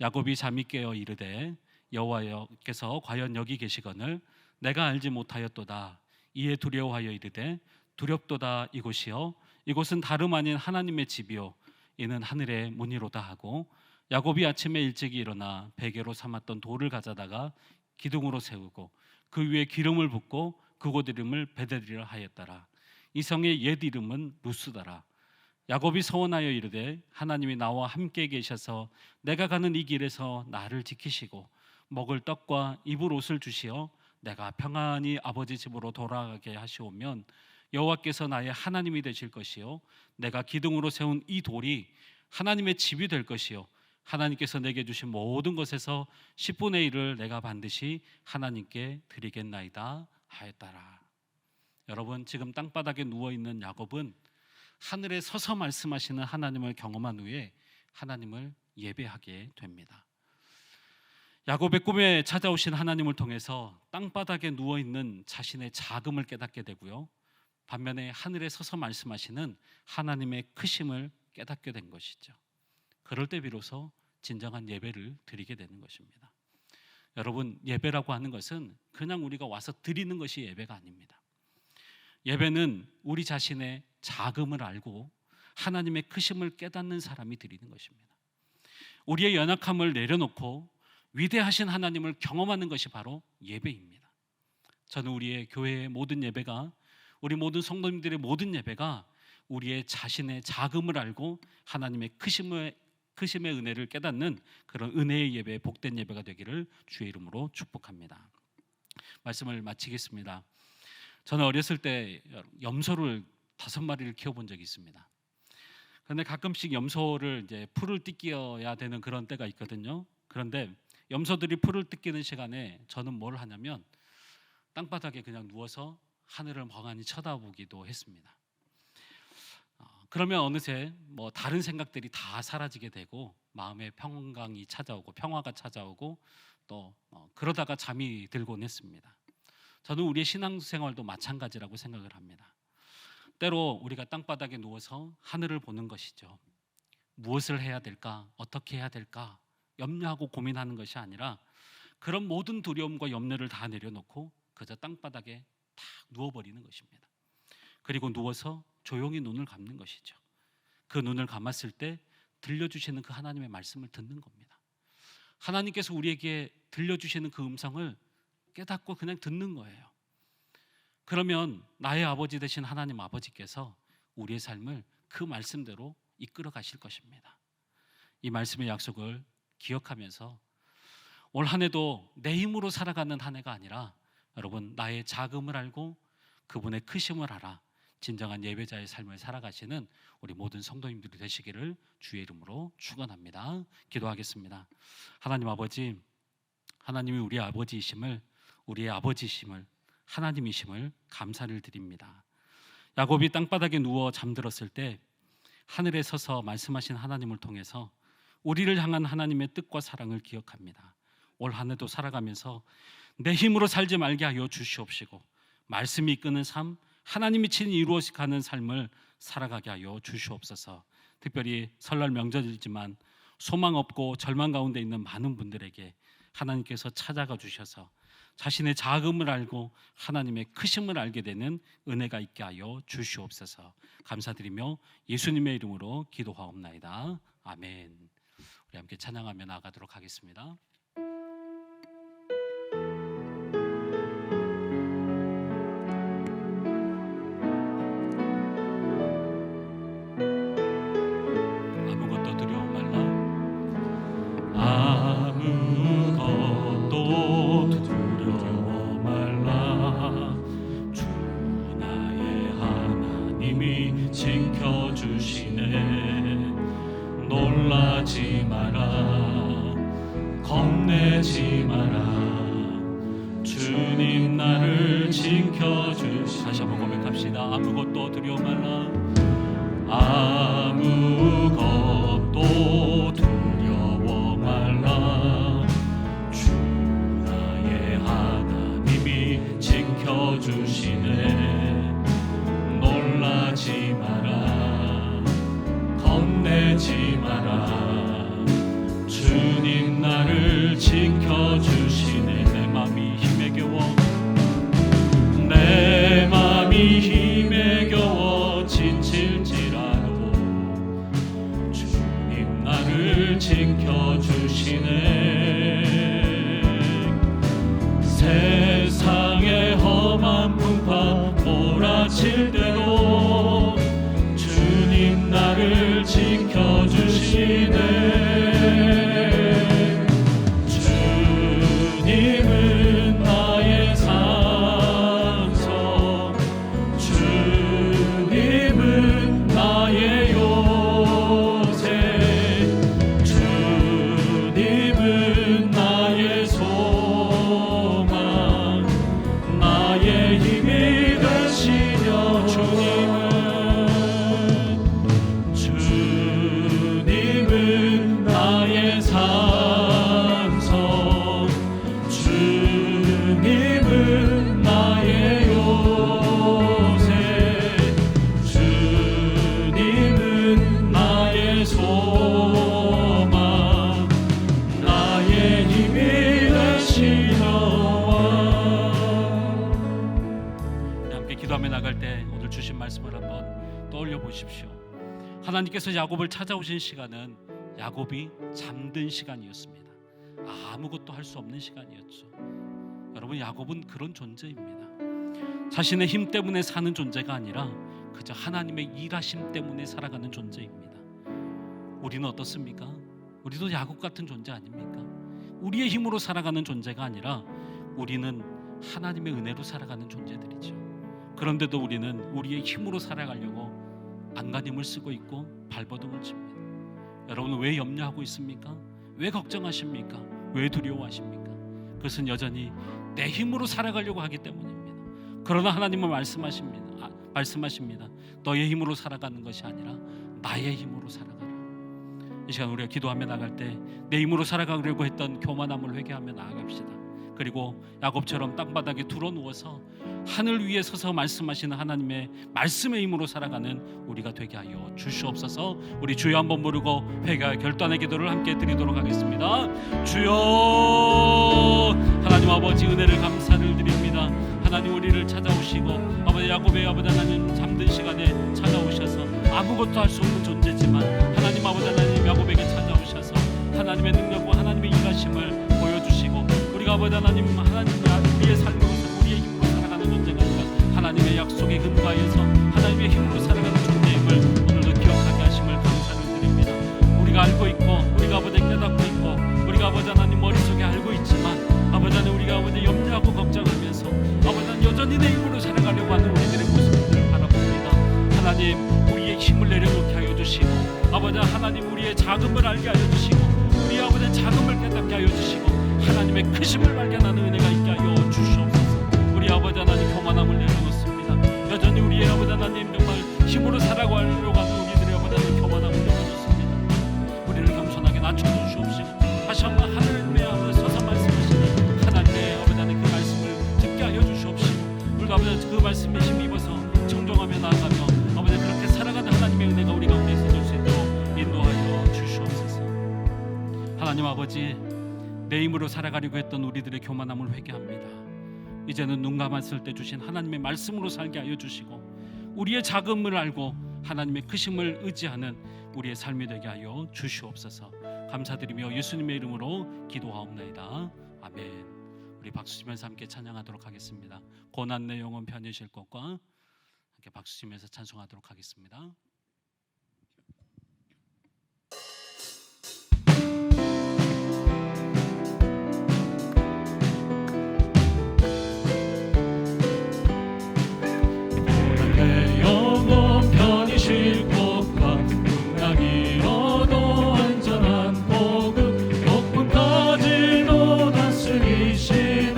야곱이 잠이 깨어 이르되 여호와께서 과연 여기 계시거늘 내가 알지 못하였도다. 이에 두려워하여 이르되 두렵도다. 이곳이요 이곳은 다름 아닌 하나님의 집이요 이는 하늘의 문이로다 하고 야곱이 아침에 일찍이 일어나 베개로 삼았던 돌을 가져다가 기둥으로 세우고 그 위에 기름을 붓고 그곳 이름을 베델이라 하였더라. 이 성의 옛 이름은 루스더라. 야곱이 서원하여 이르되 하나님이 나와 함께 계셔서 내가 가는 이 길에서 나를 지키시고 먹을 떡과 입을 옷을 주시어 내가 평안히 아버지 집으로 돌아가게 하시오면 여호와께서 나의 하나님이 되실 것이요 내가 기둥으로 세운 이 돌이 하나님의 집이 될 것이요 하나님께서 내게 주신 모든 것에서 10분의 1을 내가 반드시 하나님께 드리겠나이다 하였더라. 여러분, 지금 땅바닥에 누워있는 야곱은 하늘에 서서 말씀하시는 하나님을 경험한 후에 하나님을 예배하게 됩니다. 야곱의 꿈에 찾아오신 하나님을 통해서 땅바닥에 누워있는 자신의 작음을 깨닫게 되고요, 반면에 하늘에 서서 말씀하시는 하나님의 크심을 깨닫게 된 것이죠. 그럴 때 비로소 진정한 예배를 드리게 되는 것입니다. 여러분, 예배라고 하는 것은 그냥 우리가 와서 드리는 것이 예배가 아닙니다. 예배는 우리 자신의 작음을 알고 하나님의 크심을 깨닫는 사람이 드리는 것입니다. 우리의 연약함을 내려놓고 위대하신 하나님을 경험하는 것이 바로 예배입니다. 저는 우리의 교회의 모든 예배가, 우리 모든 성도님들의 모든 예배가 우리의 자신의 작음을 알고 하나님의 크심의 은혜를 깨닫는 그런 은혜의 예배, 복된 예배가 되기를 주의 이름으로 축복합니다. 말씀을 마치겠습니다. 저는 어렸을 때 염소를 5마리를 키워본 적이 있습니다. 그런데 가끔씩 염소를 이제 풀을 뜯겨야 되는 그런 때가 있거든요. 그런데 염소들이 풀을 뜯기는 시간에 저는 뭘 하냐면 땅바닥에 그냥 누워서 하늘을 멍하니 쳐다보기도 했습니다. 그러면 어느새 다른 생각들이 다 사라지게 되고 마음의 평강이 찾아오고 평화가 찾아오고 또 그러다가 잠이 들곤 했습니다. 저는 우리의 신앙생활도 마찬가지라고 생각을 합니다. 때로 우리가 땅바닥에 누워서 하늘을 보는 것이죠. 무엇을 해야 될까? 어떻게 해야 될까? 염려하고 고민하는 것이 아니라 그런 모든 두려움과 염려를 다 내려놓고 그저 땅바닥에 딱 누워버리는 것입니다. 그리고 누워서 조용히 눈을 감는 것이죠. 그 눈을 감았을 때 들려주시는 그 하나님의 말씀을 듣는 겁니다. 하나님께서 우리에게 들려주시는 그 음성을 깨닫고 그냥 듣는 거예요. 그러면 나의 아버지 되신 하나님 아버지께서 우리의 삶을 그 말씀대로 이끌어 가실 것입니다. 이 말씀의 약속을 기억하면서 올 한 해도 내 힘으로 살아가는 한 해가 아니라 여러분, 나의 작음을 알고 그분의 크심을 알아 진정한 예배자의 삶을 살아가시는 우리 모든 성도님들이 되시기를 주의 이름으로 축원합니다. 기도하겠습니다. 하나님 아버지, 하나님이 우리의 아버지이심을, 우리의 아버지이심을, 하나님이심을 감사를 드립니다. 야곱이 땅바닥에 누워 잠들었을 때 하늘에 서서 말씀하신 하나님을 통해서 우리를 향한 하나님의 뜻과 사랑을 기억합니다. 올 한 해도 살아가면서 내 힘으로 살지 말게 하여 주시옵시고 말씀이 이끄는 삶, 하나님이 친히 이루어가는 삶을 살아가게 하여 주시옵소서. 특별히 설날 명절이지만 소망 없고 절망 가운데 있는 많은 분들에게 하나님께서 찾아가 주셔서 자신의 작음을 알고 하나님의 크심을 알게 되는 은혜가 있게 하여 주시옵소서. 감사드리며 예수님의 이름으로 기도하옵나이다. 아멘. 우리 함께 찬양하며 나아가도록 하겠습니다. 아무것도 두려워 말라. 아무것도 두려워 말라. 주 나의 하나님이 지켜주시네. 놀라지 마라, 겁내지 마라. 주님 나를 지켜주시. 다시 한번 고백합시다. 아무것도 두려워 말라. 아무것도 두려워 말라. 주 나의 하나님이 지켜주시네. 놀라지 마라, 겁내지 마라. 주님 나를 지켜주시네. 내 맘이 힘에 겨워, 내 맘이 힘에 겨워 지칠지라도 주님 나를 지켜주시네. 세상의 험한 풍파 몰아칠 때도 주님 나를 지켜주시네. 주님은 나의 산성, 주님은 나의 요새, 주님은 나의 소망, 나의 힘이 되시며. 주님은 나의 산성, 주님은 나의 요새, 주님은 나의 소망, 나의 힘이 되시려와. 함께 기도하며 나갈 때 오늘 주신 말씀을 한번 떠올려 보십시오. 하나님께서 야곱을 찾아오신 시간은 야곱이 잠든 시간이었습니다. 아무것도 할 수 없는 시간이었죠. 여러분, 야곱은 그런 존재입니다. 자신의 힘 때문에 사는 존재가 아니라 그저 하나님의 일하심 때문에 살아가는 존재입니다. 우리는 어떻습니까? 우리도 야곱 같은 존재 아닙니까? 우리의 힘으로 살아가는 존재가 아니라 우리는 하나님의 은혜로 살아가는 존재들이죠. 그런데도 우리는 우리의 힘으로 살아가려고 안간힘을 쓰고 있고 발버둥을 칩니다. 여러분은 왜 염려하고 있습니까? 왜 걱정하십니까? 왜 두려워하십니까? 그것은 여전히 내 힘으로 살아가려고 하기 때문입니다. 그러나 하나님은 말씀하십니다. 너의 힘으로 살아가는 것이 아니라 나의 힘으로 살아가라. 이 시간 우리가 기도하며 나갈 때 내 힘으로 살아가려고 했던 교만함을 회개하며 나아갑시다. 그리고 야곱처럼 땅바닥에 드러누워서 하늘 위에 서서 말씀하시는 하나님의 말씀의 힘으로 살아가는 우리가 되게 하여 주시옵소서. 우리 주여 한번 부르고 회개와 결단의 기도를 함께 드리도록 하겠습니다. 주여, 하나님 아버지 은혜를 감사를 드립니다. 하나님 우리를 찾아오시고 아버지 야곱의 아버지 하나님 잠든 시간에 찾아오셔서 아무것도 할 수 없는 존재지만 하나님 아버지 하나님 야곱에게 찾아오셔서 하나님의 능력과 하나님의 일하심을 보여주시고 우리가 아버지 하나님 우리의 삶으로서 우리의 힘으로 살아가는 존재가 아니라 하나님의 약속에 근거하여서 하나님의 힘으로 살아가는 존재임을 오늘도 기억하게 하심을 감사를 드립니다. 우리가 알고 있고 우리가 아버지 깨닫고 있고 우리가 아버지 하나님 머릿속에 알고 있지만 아버지 하나님 우리가 아버지 염려하고 걱정하면서 아버지 하나님 여전히 내 힘으로 살아가려고 하는 우리들의 모습을 바라봅니다. 하나님 우리의 힘을 내려놓게 하여 주시고 아버지 하나님 우리의 작음을 알게 하여 주시고 우리 아버지의 작음을 깨닫게 하여 주시고 하나님의 크심을 발견하는 은혜가 있게 하여 주시옵소서. 우리 아버지 하나님 교만함을 내려놓습니다. 여전히 우리의 아버지 하나님 정말 힘으로 살아가려고 하는 우리들의 아버지 하나님 교만함을 내려놓습니다. 우리를 겸손하게 낮춰주시옵시고 다시 한번 하늘의 아버지 서서 말씀하시는 하나님의 아버지 하나님 그 말씀을 듣게 하여 주시옵시고 우리가 아버지 그 말씀에 힘입어서 청종하며 나아가며 아버지 그렇게 살아가는 하나님의 은혜가 우리 가운데 있어질 수 있도록 인도하여 주시옵소서. 하나님 아버지 내 힘으로 살아가려고 했던 우리들의 교만함을 회개합니다. 이제는 눈 감았을 때 주신 하나님의 말씀으로 살게 하여 주시고 우리의 작음을 알고 하나님의 크심을 의지하는 우리의 삶이 되게 하여 주시옵소서. 감사드리며 예수님의 이름으로 기도하옵나이다. 아멘. 우리 박수 치면서 함께 찬양하도록 하겠습니다. 고난 내 영혼 편히쉴 것과 함께 박수 치면서 찬송하도록 하겠습니다. 내 영혼 편히 쉴 곳과 풍랑 잃어도 안전한 복음 높은 가지도 다스리시는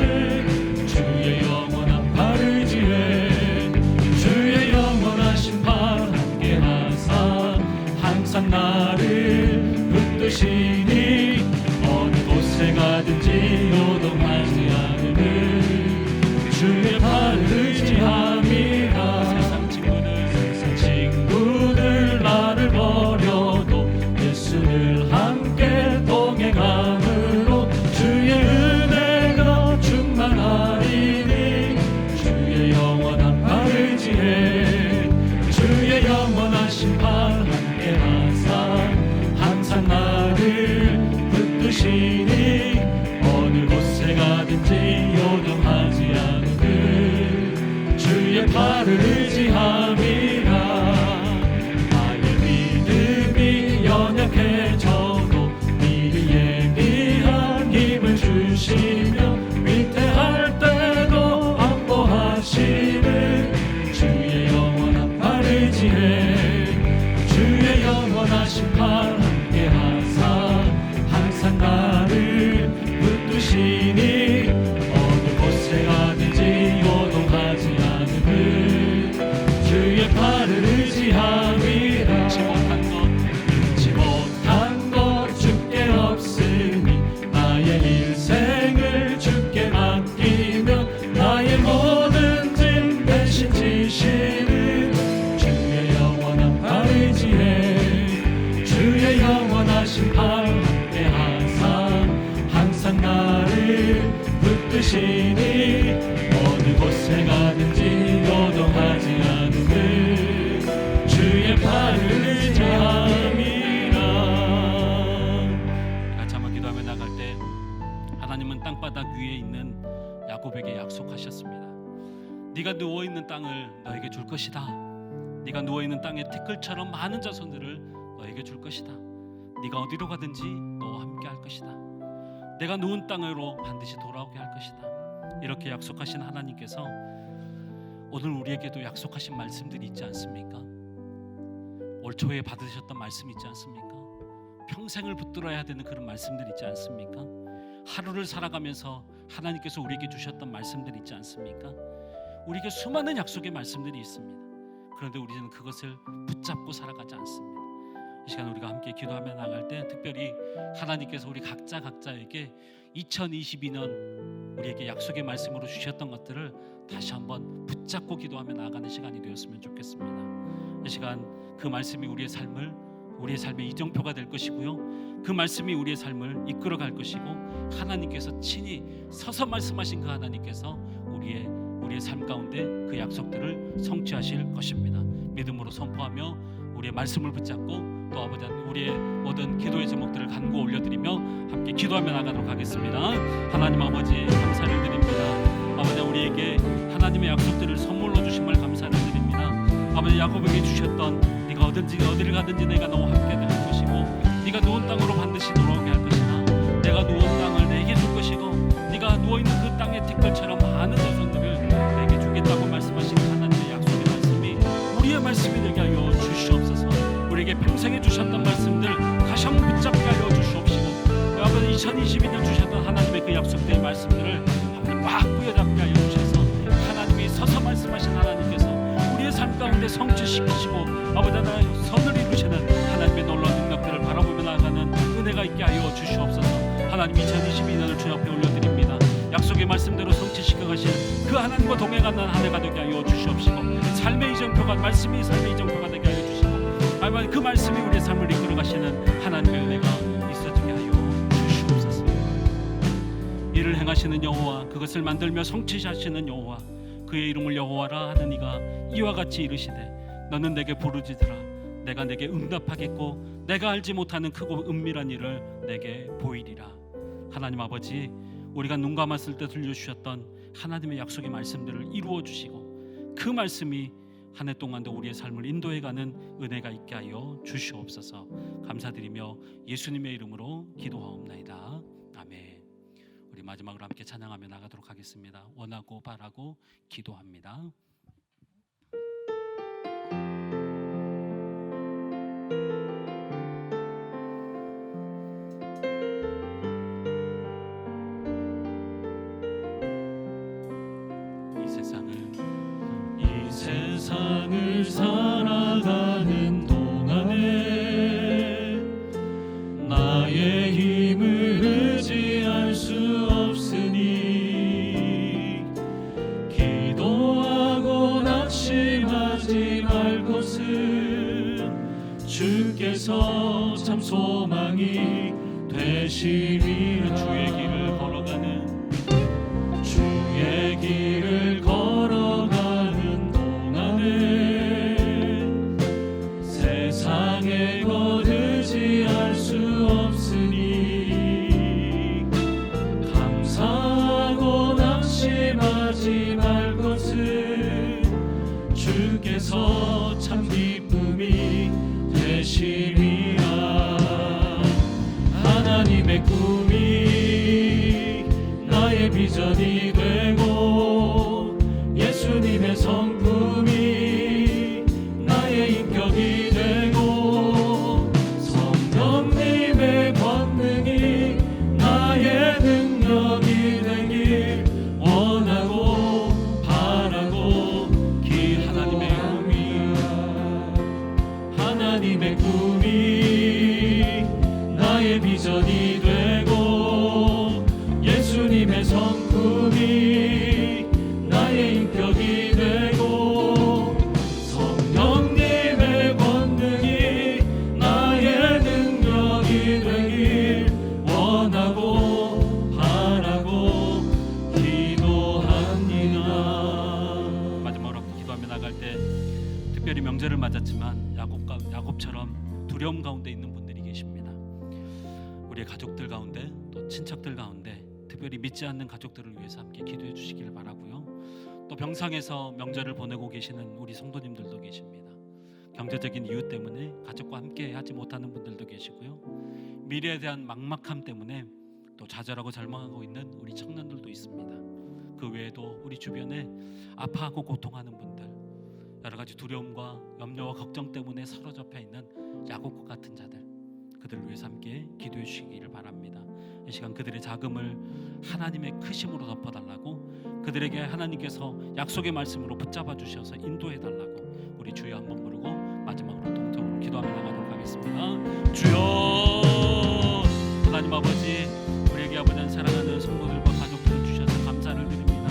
주의 영원한 팔을 지혜 주의 영원하신 팔 함께 하사 항상 나를 붙드시니 어느 곳에 가든지 요동하지 않으는 주의 팔을 의지함이라. 세상 친구들 나를 버려도 예수를 함께 동행함으로 주의 은혜가 충만하리니 주의 영원한 팔을 지혜 주의 영원하신 팔 함께 하사 항상 나를 붙드시니 어느 곳에 가든지 요동하지 않는 주의 팔을 의지함이라. 나의 믿음이 연약해져도 미리 예비한 힘을 주시며 위태할 때도 안보하시는 주의 영원한 팔을 지혜 주의 영원하신 팔 함께 하사 항상 나를 붙드시니 어느 곳에 가든지 요동하지 않으는 주의 팔을 의지함이라. 잊지 못한 것 주께 없으니 나의 일생을 주께 맡기며 나의 모든 짐 대신 지시는 주의 영원한 팔을 지혜 주의 영원하신 팔 함께 하사 항상 나를 붙드시니 어느 곳에 가든지 요동하지 않는 주의 팔을 의지함이라. 같이 한번 기도하며 나갈 때 하나님은 땅바닥 위에 있는 야곱에게 약속하셨습니다. 네가 누워있는 땅을 너에게 줄 것이다. 네가 누워있는 땅에 티끌처럼 많은 자손들을 너에게 줄 것이다. 네가 어디로 가든지 너와 함께 할 것이다. 내가 누운 땅으로 반드시 돌아오게 할 것이다. 이렇게 약속하신 하나님께서 오늘 우리에게도 약속하신 말씀들이 있지 않습니까? 올 초에 받으셨던 말씀 있지 않습니까? 평생을 붙들어야 되는 그런 말씀들 있지 않습니까? 하루를 살아가면서 하나님께서 우리에게 주셨던 말씀들 있지 않습니까? 우리에게 수많은 약속의 말씀들이 있습니다. 그런데 우리는 그것을 붙잡고 살아가지 않습니다. 이 시간 우리가 함께 기도하며 나갈 때 특별히 하나님께서 우리 각자에게 2022년 우리에게 약속의 말씀으로 주셨던 것들을 다시 한번 붙잡고 기도하며 나아가는 시간이 되었으면 좋겠습니다. 이 시간 그 말씀이 우리의 삶의 이정표가 될 것이고요, 그 말씀이 우리의 삶을 이끌어갈 것이고, 하나님께서 친히 서서 말씀하신 그 하나님께서 우리의 삶 가운데 그 약속들을 성취하실 것입니다. 믿음으로 선포하며 우리의 말씀을 붙잡고 또 아버지 우리의 모든 기도의 제목들을 간구 올려드리며 함께 기도하며 나가도록 하겠습니다. 하나님 아버지 감사를 드립니다. 아버지 우리에게 하나님의 약속들을 선물로 주심을 감사를 드립니다. 아버지 야곱에게 주셨던 네가 어디를 가든지 내가 너와 함께 될 것이고, 네가 누운 땅으로 반드시 돌아오게 할 것이다. 내가 누운 땅을 내게 줄 것이고, 네가 누워있는 그 땅의 티끌처럼 많은 자손들을 내게 주겠다고 말씀하신 하나님의 약속의 말씀이 우리의 말씀이 되게 하여 주시옵소서. 우리에게 평생에 주셨던 말씀들 다시 한번 붙잡게 하여 주시옵시고, 아버지 2022년 주셨던 하나님의 그 약속된 말씀들을 막 부여잡게 하여 주셔서 하나님이 서서 말씀하신 하나님께서 우리의 삶 가운데 성취시키시고 아버지 하나님 선을 이루시는 하나님의 놀라운 능력들을 바라보며 나아가는 은혜가 있게 하여 주시옵소서. 하나님 2022년을 주 앞에 올려드립니다. 약속의 말씀대로 성취시켜 가시는 그 하나님과 동행하는 한 해가 되게 하여 주시옵시고, 삶의 이정표가 말씀이 삶의 이정표가 되게 하여 주시고, 아버지 그 말씀이 우리의 삶을 이끌어 가시는 하나님의 은혜가 있어지게 하여 주시옵소서. 이를 행하시는 여호와, 그것을 만들며 성취하시는 여호와, 그의 이름을 여호와라 하는 이가 이와 같이 이르시되 너는 내게 부르짖으라 내가 내게 응답하겠고 내가 알지 못하는 크고 은밀한 일을 내게 보이리라. 하나님 아버지, 우리가 눈 감았을 때 들려주셨던 하나님의 약속의 말씀들을 이루어 주시고 그 말씀이 한 해 동안도 우리의 삶을 인도해가는 은혜가 있게 하여 주시옵소서. 감사드리며 예수님의 이름으로 기도하옵나이다. 아멘. 우리 마지막으로 함께 찬양하며 나가도록 하겠습니다. 원하고 바라고 기도합니다. 이 세상을 살아가는 동안에 나의 힘을 의지할 수 없으니 기도하고 낙심하지 말 것은 주께서 참 소망이 되시리라. 주의 길을 걸어가는 동안에 세상에 것 의지할 수 없으니 감사하고 낙심하지 말 것은 주께서 참 기쁨이 되시리라. 하나님의 꿈이 나의 비전이 되고 예수님의 성품이 나의 인격이 되고 성령님의 권능이 나의 능력이 되길 원하고 바라고 하나님의 꿈이 나의 비전이 되고 예수님의 성품이 나의 인격이 되고 성령님의 권능이 나의 능력이 되길 원하고 바라고 기도합니다. 마지막으로 기도하며 나갈 때 특별히 명절을 맞았지만 야곱처럼 두려움 가운데 있는 분들이 계십니다. 우리의 가족들 가운데 또 친척들 가운데 특별히 믿지 않는 가족들을 위해서 함께 기도해 주시기를 바라고요. 또 병상에서 명절을 보내고 계시는 우리 성도님들도 계십니다. 경제적인 이유 때문에 가족과 함께 하지 못하는 분들도 계시고요. 미래에 대한 막막함 때문에 또 좌절하고 절망하고 있는 우리 청년들도 있습니다. 그 외에도 우리 주변에 아파하고 고통하는 분들, 여러 가지 두려움과 염려와 걱정 때문에 사로잡혀 있는 야곱과 같은 자들, 그들을 위해서 함께 기도해 주시기를 바랍니다. 이 시간 그들의 자금을 하나님의 크심으로 덮어달라고, 그들에게 하나님께서 약속의 말씀으로 붙잡아 주셔서 인도해 달라고 우리 주여 한번 부르고 마지막으로 동정으로 기도하며 나가도록 하겠습니다. 주여, 하나님 아버지, 우리에게 아버지 사랑하는 성도들과 가족들을 주셔서 감사를 드립니다.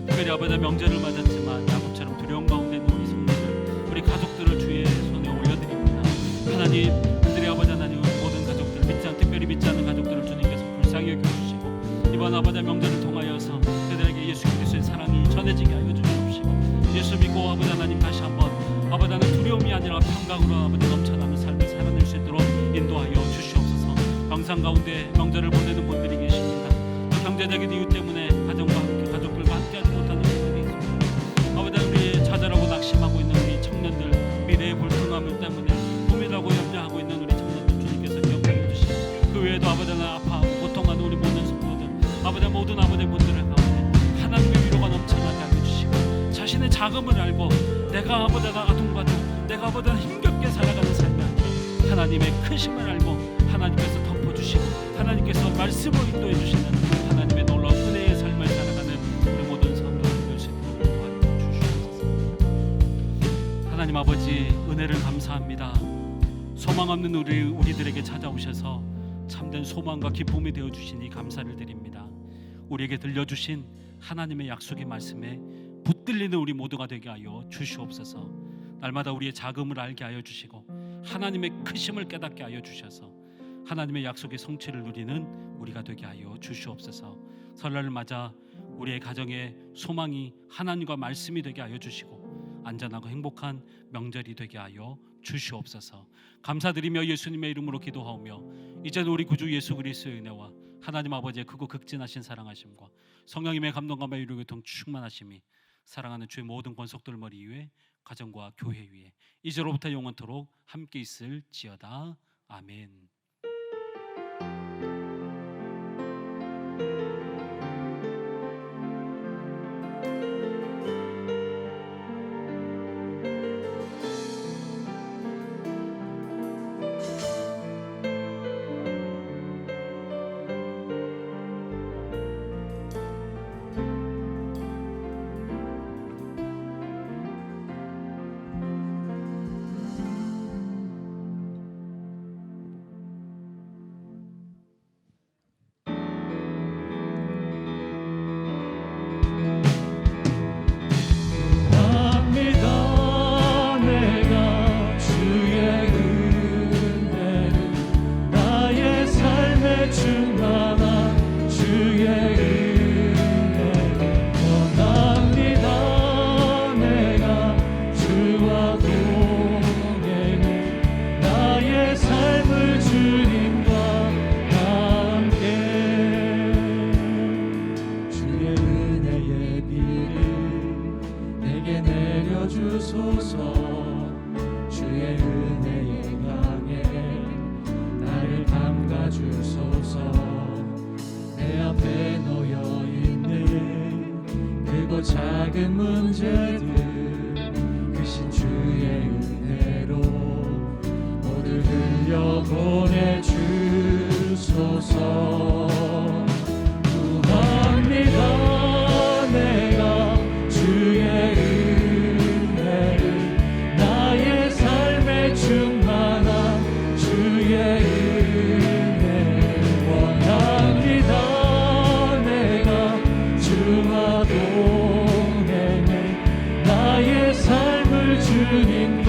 특별히 아버지 명절을 맞았지만 야곱처럼 두려움 가운데 있는 우리 성도들, 우리 가족들을 주의 손에 올려드립니다. 하나님, 그들의 아버지 하나님 모든 가족들, 특별히 믿지 않는 가족들을 주님께서 불쌍히 여겨주시고 이번 아버지 명절을 통하여서 그들에게 예수 그리스도의 사랑이 전해지게 하여 주시옵시고, 예수 믿고 아버지 하나님 다시 한번 아버지 하나님 두려움이 아니라 평강으로 아버지 넘쳐나는 삶을 살아낼 수 있도록 인도하여 주시옵소서. 병상 가운데 명절을 보내는 분들이 계십니다. 또 경제적인 이유 때문에 가족들과 함께하지 못하는 분들이 있습니다. 아버지 하나님, 우리 좌절하고 낙심하고 있는 우리 청년들, 미래의 불투명함 때문에 고민하고 염려하고 있는 우리 청년들 주님께서 기억하여 주시고, 그 외에도 아버지 하나님 아파하고 고통하는 우리 모든 성도들, 아버지 모든 아버지 분들을 가운데 하나님의 위로가 넘쳐나게 하여 주시고, 자신의 자금을 알고 내가 아버지 하나님 아둥바둥, 내가 아버지 하나님 힘겹게 살아가는 삶이 아니라 하나님의 크심을 알고 하나님께서 덮어주시고 하나님께서 말씀을 인도해 주시는 하나님의 놀라운 은혜의 삶을 살아가는 우리 모든 성도들 될 수 있도록 도와주시옵소서. 하나님 아버지, 은혜를 감사합니다. 소망 없는 우리들에게 찾아오셔서 참된 소망과 기쁨이 되어 주시니 감사를 드립니다. 우리에게 들려주신 하나님의 약속의 말씀에 붙들리는 우리 모두가 되게 하여 주시옵소서. 날마다 우리의 자금을 알게 하여 주시고 하나님의 크심을 깨닫게 하여 주셔서 하나님의 약속의 성취를 누리는 우리가 되게 하여 주시옵소서. 설날을 맞아 우리의 가정의 소망이 하나님과 말씀이 되게 하여 주시고 안전하고 행복한 명절이 되게 하여 주시옵소서. 감사드리며 예수님의 이름으로 기도하오며 이제는 우리 구주 예수 그리스도의 은혜와 하나님 아버지의 크고 극진하신 사랑하심과 성령님의 감동감과 위로 교통 충만하심이 사랑하는 주의 모든 권속들 머리 위에 가정과 교회 위에 이제로부터 영원토록 함께 있을지어다. 아멘. 주소서. 주의 은혜의 강에 나를 담가 주소서. 내 앞에 놓여 있는 크고 작은 문제들 크신 주의 은혜로 모두 흘려보내 주소서. 구합니다. 내가 주의 충만한 주의 은혜 원합니다. 내가 주와 동행해 나의 삶을 주님